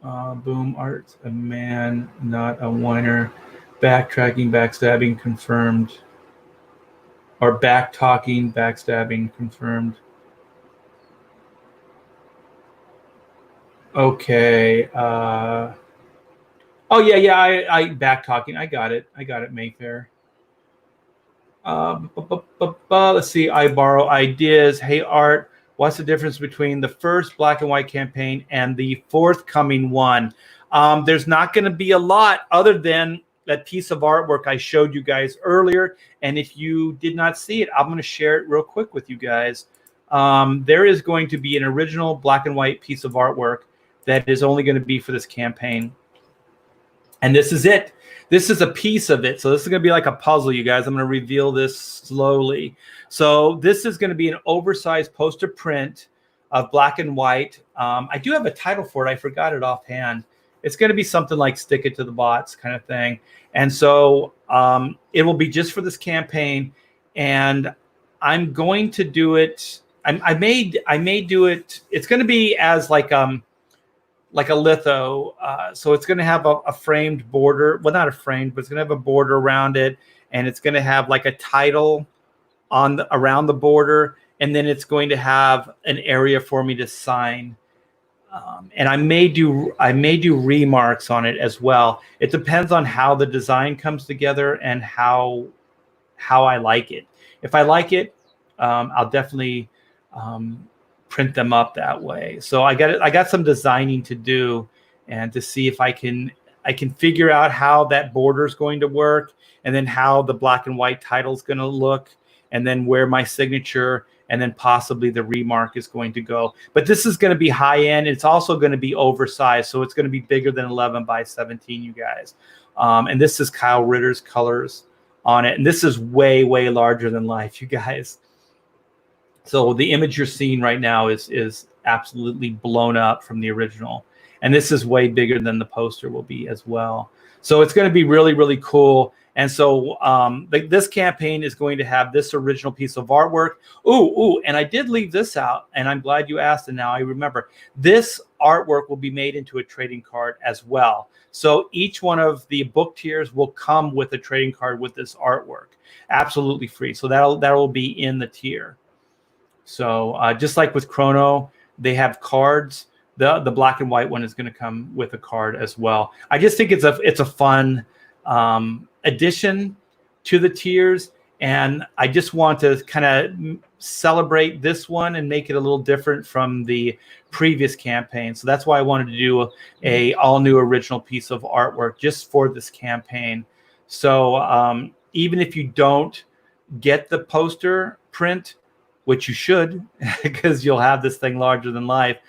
S1: Boom, Art's a man, not a whiner. Backtracking, backstabbing, confirmed. Or back-talking, backstabbing, confirmed. Okay. Oh, yeah, I back-talking. I got it, Mayfair. Let's see. I borrow ideas. Hey, Art. What's the difference between the first black and white campaign and the forthcoming one? There's not going to be a lot other than that piece of artwork I showed you guys earlier. And if you did not see it, I'm going to share it real quick with you guys. There is going to be an original black and white piece of artwork that is only going to be for this campaign. And this is it. This is a piece of it. So this is going to be like a puzzle, you guys. I'm going to reveal this slowly. So this is going to be an oversized poster print of black and white. I do have a title for it. I forgot it offhand. It's going to be something like Stick It to the Bots kind of thing. And so it will be just for this campaign. And I'm going to do it. I may do it. It's going to be as like like a litho. So it's going to have a framed border. Well, not a framed, but it's going to have a border around it. And it's going to have like a title around the border. And then it's going to have an area for me to sign. And I may do remarks on it as well. It depends on how the design comes together and how I like it. If I like it, I'll definitely print them up that way. So I got some designing to do, and to see if I can figure out how that border is going to work, and then how the black and white title is going to look, and then where my signature and then possibly the remark is going to go. But this is going to be high end. It's also going to be oversized, so it's going to be bigger than 11 by 17, you guys. And this is Kyle Ritter's colors on it, and this is way larger than life, you guys. So the image you're seeing right now is absolutely blown up from the original, and this is way bigger than the poster will be as well. So it's going to be really cool. And so this campaign is going to have this original piece of artwork. Ooh, and I did leave this out, and I'm glad you asked, and now I remember. This artwork will be made into a trading card as well. So each one of the book tiers will come with a trading card with this artwork, absolutely free. So that will be in the tier. So just like with Chrono, they have cards. The black and white one is going to come with a card as well. I just think it's a fun addition to the tiers, and I just want to kind of celebrate this one and make it a little different from the previous campaign. So that's why I wanted to do a all new original piece of artwork just for this campaign. So even if you don't get the poster print, which you should, because you'll have this thing larger than life,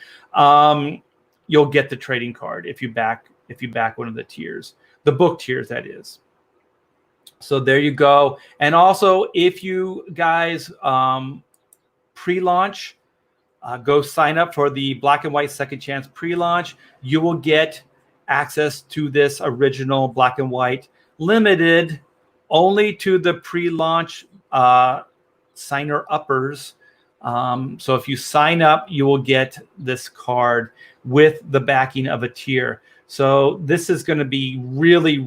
S1: you'll get the trading card if you back one of the tiers, the book tiers, that is. So there you go. And also, if you guys pre-launch, go sign up for the Black and White Second Chance pre-launch, you will get access to this original Black and White, limited only to the pre-launch signer uppers. So if you sign up, you will get this card with the backing of a tier. So this is going to be really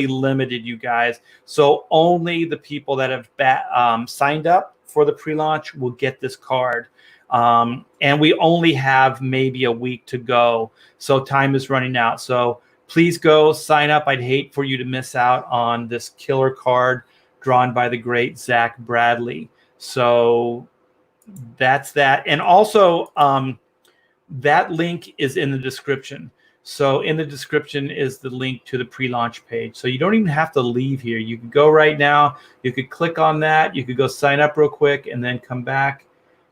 S1: limited, you guys. So only the people that have signed up for the pre-launch will get this card. And we only have maybe a week to go. So time is running out. So please go sign up. I'd hate for you to miss out on this killer card drawn by the great Zach Bradley. So that's that. And also that link is in the description. So in the description is the link to the pre-launch page. So you don't even have to leave here. You can go right now. You could click on that. You could go sign up real quick and then come back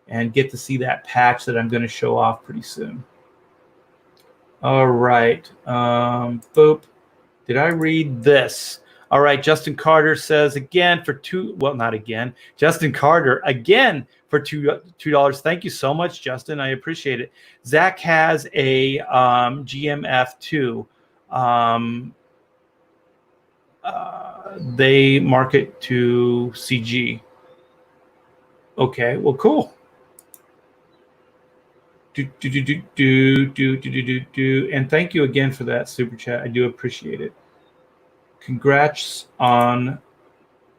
S1: and get to see that patch that I'm going to show off pretty soon. All right. Boop. Did I read this? All right. Justin Carter says again for not again. Justin Carter again for $2. Thank you so much, Justin. I appreciate it. Zach has a GMF2. They market to CG. Okay, well, cool. And thank you again for that super chat. I do appreciate it. Congrats on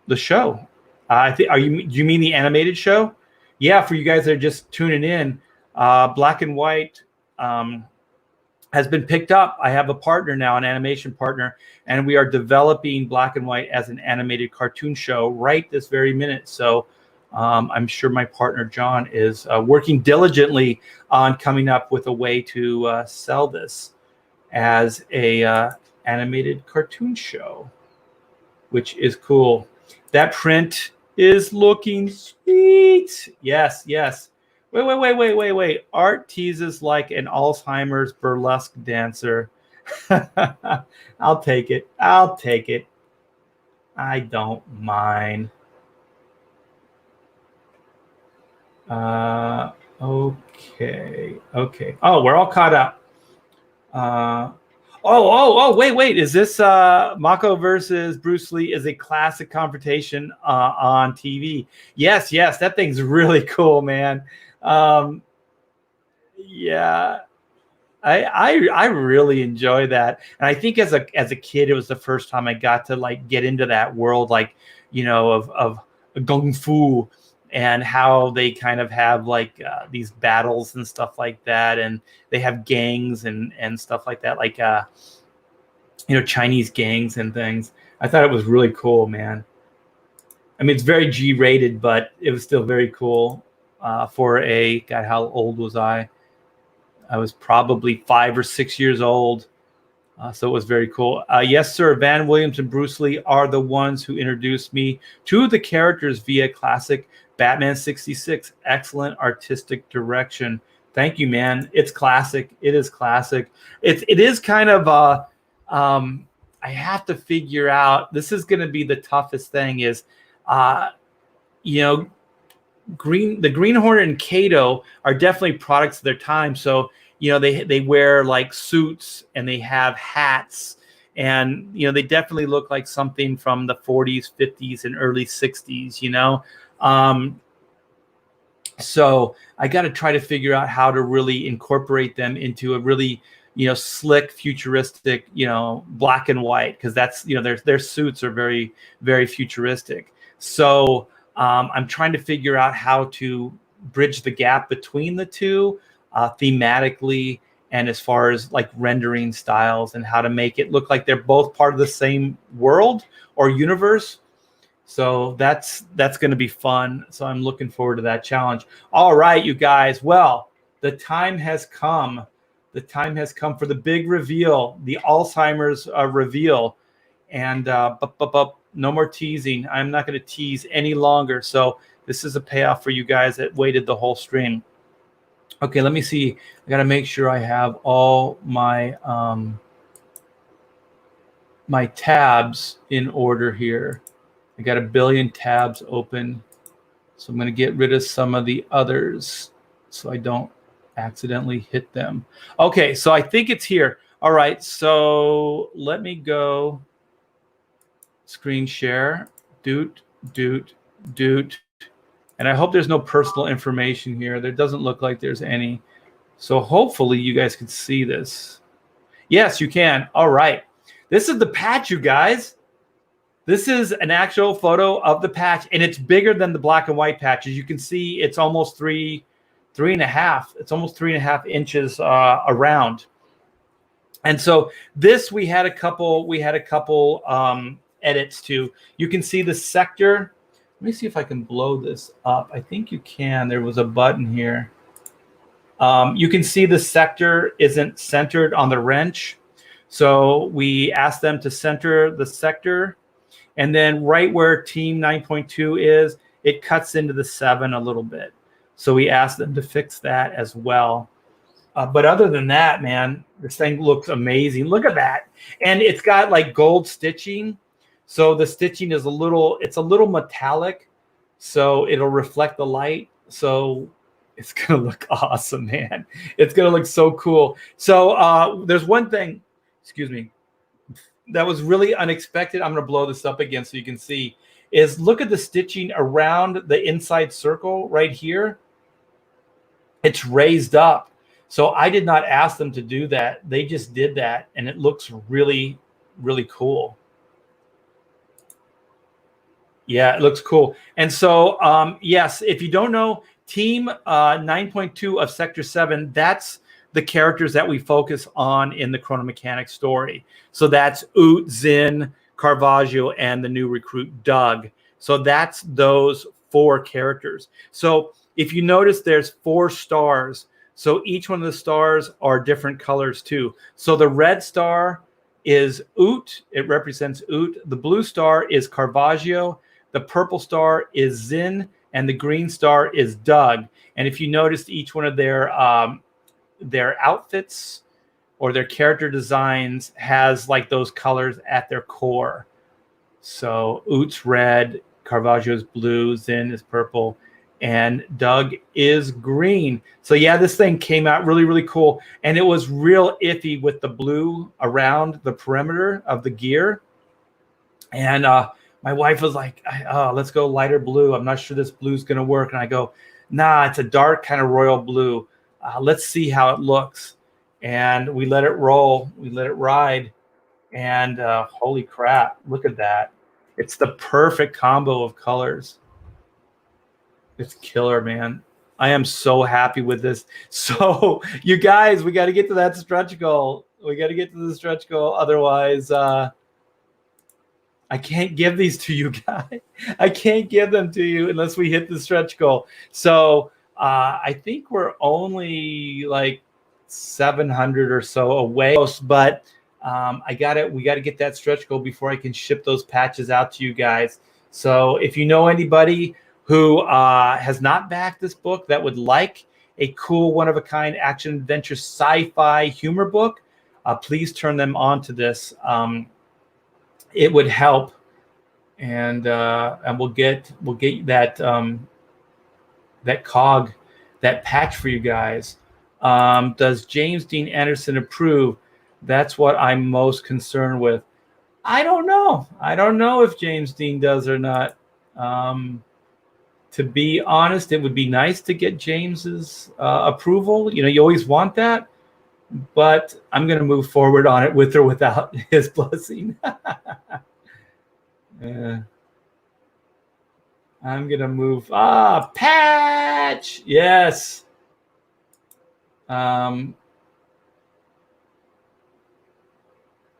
S1: the show. Do you mean the animated show? Yeah, for you guys that are just tuning in, Black and White has been picked up. I have a partner now, an animation partner, and we are developing Black and White as an animated cartoon show right this very minute. So I'm sure my partner John is working diligently on coming up with a way to sell this as a animated cartoon show, which is cool. That print is looking sweet. Yes. Wait. Art teases like an Alzheimer's burlesque dancer. I'll take it. I don't mind. Okay. Oh, we're all caught up. Wait. Is this Mako versus Bruce Lee is a classic confrontation on TV? Yes. That thing's really cool, man. Yeah. I really enjoy that. And I think as a kid, it was the first time I got to like get into that world, like, of Kung Fu, and how they kind of have like these battles and stuff like that. And they have gangs and stuff like that, like, Chinese gangs and things. I thought it was really cool, man. I mean, it's very G-rated, but it was still very cool for God, how old was I? I was probably 5 or 6 years old. So it was very cool. Yes, sir. Van Williams and Bruce Lee are the ones who introduced me to the characters via classic Batman 66. Excellent artistic direction. Thank you, man. It's classic. It is classic. It is kind of I have to figure out, this is going to be the toughest thing is, the Green Hornet and Kato are definitely products of their time. So, they wear like suits and they have hats, and, they definitely look like something from the 40s, 50s, and early 60s, So I got to try to figure out how to really incorporate them into a really, slick, futuristic, black and white, because that's, their suits are very, very futuristic. So I'm trying to figure out how to bridge the gap between the two thematically, and as far as like rendering styles, and how to make it look like they're both part of the same world or universe. So that's going to be fun. So I'm looking forward to that challenge. All right, you guys. Well, the time has come. The time has come for the big reveal, the Alzheimer's reveal. And no more teasing. I'm not going to tease any longer. So this is a payoff for you guys that waited the whole stream. Okay, let me see. I got to make sure I have all my my tabs in order here. I got a billion tabs open. So I'm going to get rid of some of the others so I don't accidentally hit them. Okay, so I think it's here. All right, so let me go screen share. Doot. And I hope there's no personal information here. There doesn't look like there's any. So hopefully you guys can see this. Yes, you can. All right. This is the patch, you guys. This is an actual photo of the patch, and it's bigger than the black and white patch. As you can see, it's almost three and a half. It's almost 3.5 inches around. And so this, we had a couple edits to. You can see the sector. Let me see if I can blow this up. I think you can. There was a button here. You can see the sector isn't centered on the wrench. So we asked them to center the sector. And then right where team 9.2 is, it cuts into the 7 a little bit. So we asked them to fix that as well. But other than that, man, this thing looks amazing. Look at that. And it's got like gold stitching. So the stitching is a little metallic. So it'll reflect the light. So it's going to look awesome, man. It's going to look so cool. So there's one thing, excuse me, that was really unexpected. I'm going to blow this up again so you can see, is look at the stitching around the inside circle right here. It's raised up. So I did not ask them to do that. They just did that, and it looks really, really cool. Yeah, it looks cool. And so, yes, if you don't know, Team 9.2 of Sector 7, that's the characters that we focus on in the Chrono Mechanics story. So that's Oot, Zin, Caravaggio, and the new recruit, Doug. So that's those 4 characters. So if you notice, there's 4 stars. So each one of the stars are different colors too. So the red star is Oot. It represents Oot. The blue star is Caravaggio. The purple star is Zin. And the green star is Doug. And if you noticed, each one of their outfits or their character designs has like those colors at their core. So Oot's red, Caravaggio's blue, Zin is purple, and Doug is green. So yeah, this thing came out really, really cool. And it was real iffy with the blue around the perimeter of the gear. And my wife was like, let's go lighter blue. I'm not sure this blue is going to work. And I go, nah, it's a dark kind of royal blue. Let's see how it looks. and we let it roll. We let it ride. And holy crap, look at that. It's the perfect combo of colors. It's killer, man. I am so happy with this. So you guys, we got to get to that stretch goal. We got to get to the stretch goal. Otherwise, I can't give these to you guys. I can't give them to you unless we hit the stretch goal. So I think we're only like 700 or so away, but we got to get that stretch goal before I can ship those patches out to you guys. So if you know anybody who has not backed this book that would like a cool one-of-a-kind action adventure sci-fi humor book, please turn them on to this. It would help, and we'll get that that cog, that patch for you guys. Does James Dean Anderson approve? That's what I'm most concerned with. I don't know. I don't know if James Dean does or not. To be honest, it would be nice to get James's approval. You know, you always want that, but I'm going to move forward on it with or without his blessing. I'm going to move. Patch. Yes.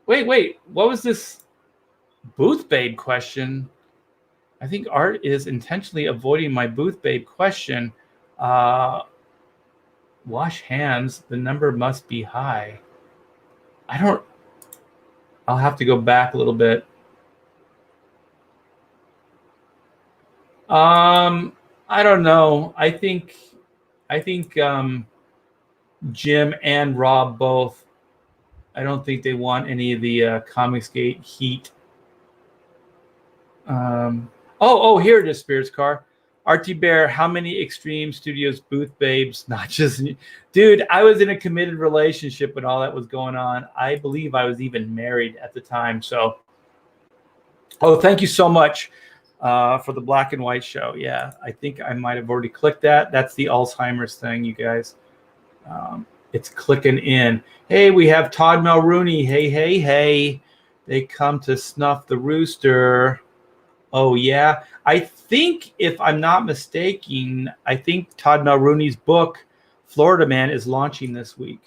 S1: Wait. What was this Booth Babe question? I think Art is intentionally avoiding my Booth Babe question. Wash hands. The number must be high. I'll have to go back a little bit. I don't know. I think Jim and Rob both. I don't think they want any of the Comicsgate heat. Here it is, Spirits Car. Artie Bear, how many Extreme Studios Booth Babes? Not just... Dude, I was in a committed relationship when all that was going on. I believe I was even married at the time. So, thank you so much for the black and white show. Yeah, I think I might have already clicked that. That's the Alzheimer's thing, you guys. It's clicking in. Hey, we have Todd Mulrooney. Hey. They come to snuff the rooster. Oh, yeah. I think, if I'm not mistaken, I think Todd Mulrooney's book, Florida Man, is launching this week.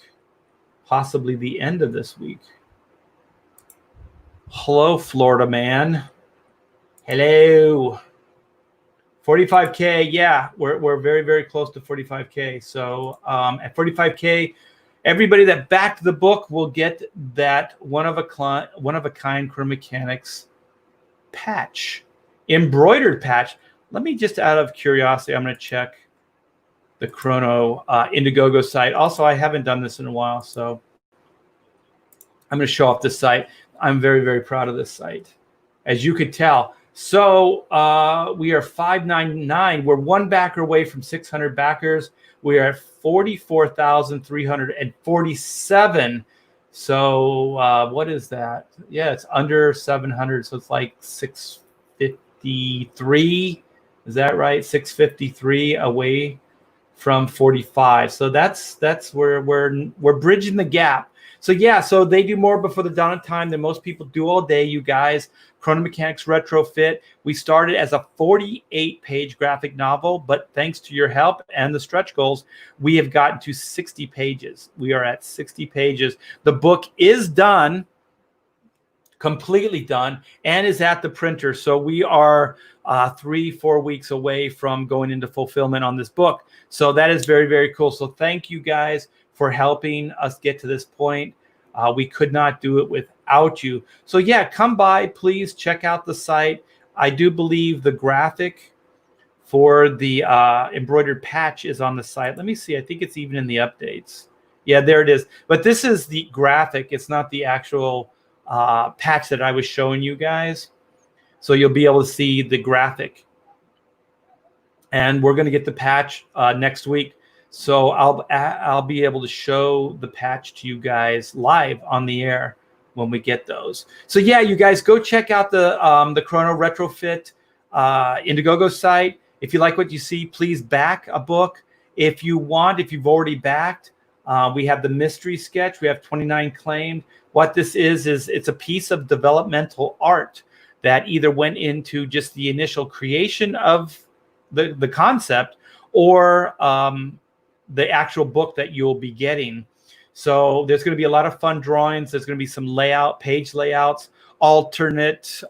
S1: Possibly the end of this week. Hello, Florida Man. Hello. 45K. Yeah, we're very, very close to 45K. So at 45K, everybody that backed the book will get that one of a kind Chrono Mechanics patch. Embroidered patch. Let me just, out of curiosity, I'm going to check the Chrono Indiegogo site. Also, I haven't done this in a while, so I'm going to show off this site. I'm very, very proud of this site, as you could tell. So we are 599. We're one backer away from 600 backers. We are at 44,347. So what is that? Yeah, it's under 700. So it's like 653. Is that right? 653 away from 45. So that's where we're bridging the gap. So yeah, so they do more before the dawn of time than most people do all day, you guys. Chrono Mechanics Retrofit. We started as a 48-page graphic novel, but thanks to your help and the stretch goals, we have gotten to 60 pages. We are at 60 pages. The book is done, completely done, and is at the printer. So we are 3-4 weeks away from going into fulfillment on this book. So that is very, very cool. So thank you guys for helping us get to this point. We could not do it without you. So yeah, come by, please check out the site. I do believe the graphic for the embroidered patch is on the site. Let me see. I think it's even in the updates. Yeah, there it is. But this is the graphic. It's not the actual patch that I was showing you guys. So you'll be able to see the graphic. And we're going to get the patch next week. So I'll be able to show the patch to you guys live on the air when we get those. So yeah, you guys go check out the Chrono Retrofit Indiegogo site. If you like what you see, please back a book. If you've already backed, We have the mystery sketch. We have 29 claimed. What this is it's a piece of developmental art that either went into just the initial creation of the concept or the actual book that you'll be getting. So there's going to be a lot of fun drawings. There's going to be some page layouts, alternate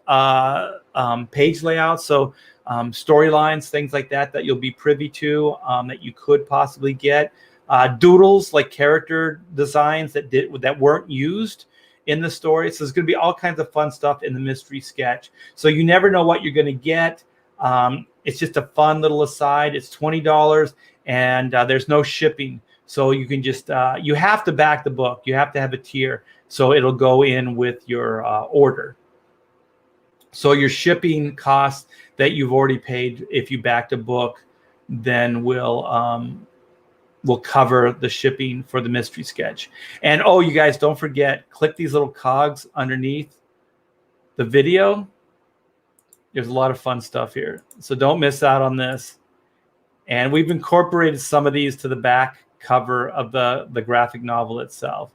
S1: page layouts. So storylines, things like that you'll be privy to, that you could possibly get. Doodles, like character designs that weren't used in the story. So there's going to be all kinds of fun stuff in the mystery sketch. So you never know what you're going to get. It's just a fun little aside. It's $20 and there's no shipping. So you can just, you have to back the book. You have to have a tier. So it'll go in with your order. So your shipping costs that you've already paid, if you backed a book, then will cover the shipping for the mystery sketch. And oh, you guys, don't forget, click these little cogs underneath the video. There's a lot of fun stuff here. So don't miss out on this. And we've incorporated some of these to the back cover of the graphic novel itself.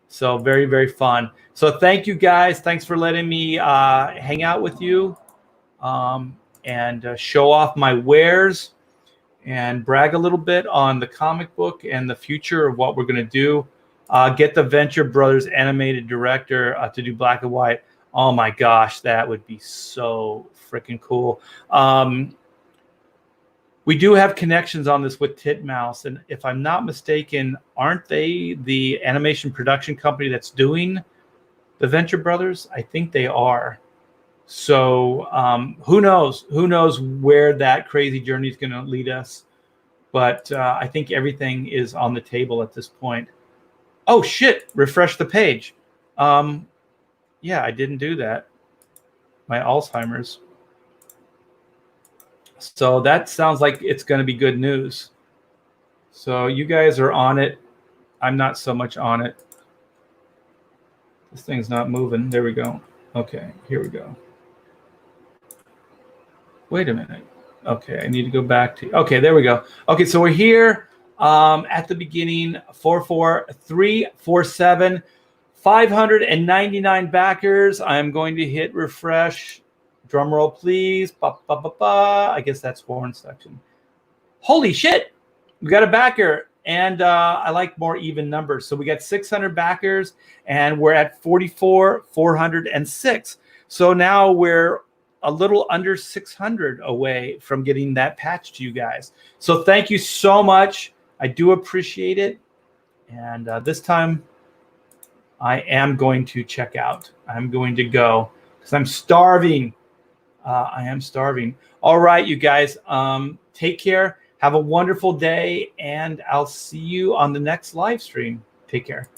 S1: So very, very fun. So thank you guys. Thanks for letting me hang out with you and show off my wares and brag a little bit on the comic book and the future of what we're going to do. Get the Venture Brothers animated director to do black and white. Oh my gosh, that would be so freaking cool. We do have connections on this with Titmouse, and if I'm not mistaken, aren't they the animation production company that's doing the Venture Brothers? I think they are. So who knows? Who knows where that crazy journey is going to lead us? But I think everything is on the table at this point. Oh shit! Refresh the page. Yeah, I didn't do that. My Alzheimer's. So that sounds like it's going to be good news. So you guys are on it. I'm not so much on it. This thing's not moving. There we go. Okay, here we go. Wait a minute. Okay, I need to go back to, okay, there we go. Okay, so we're here at the beginning, 44347, 599 backers. I'm going to hit refresh. Drum roll, please. Ba, ba, ba, ba. I guess that's horn section. Holy shit. We got a backer. And I like more even numbers. So we got 600 backers and we're at 44,406. So now we're a little under 600 away from getting that patch to you guys. So thank you so much. I do appreciate it. And this time I am going to check out. I'm going to go because I'm starving. I am starving. All right, you guys, take care. Have a wonderful day, and I'll see you on the next live stream. Take care.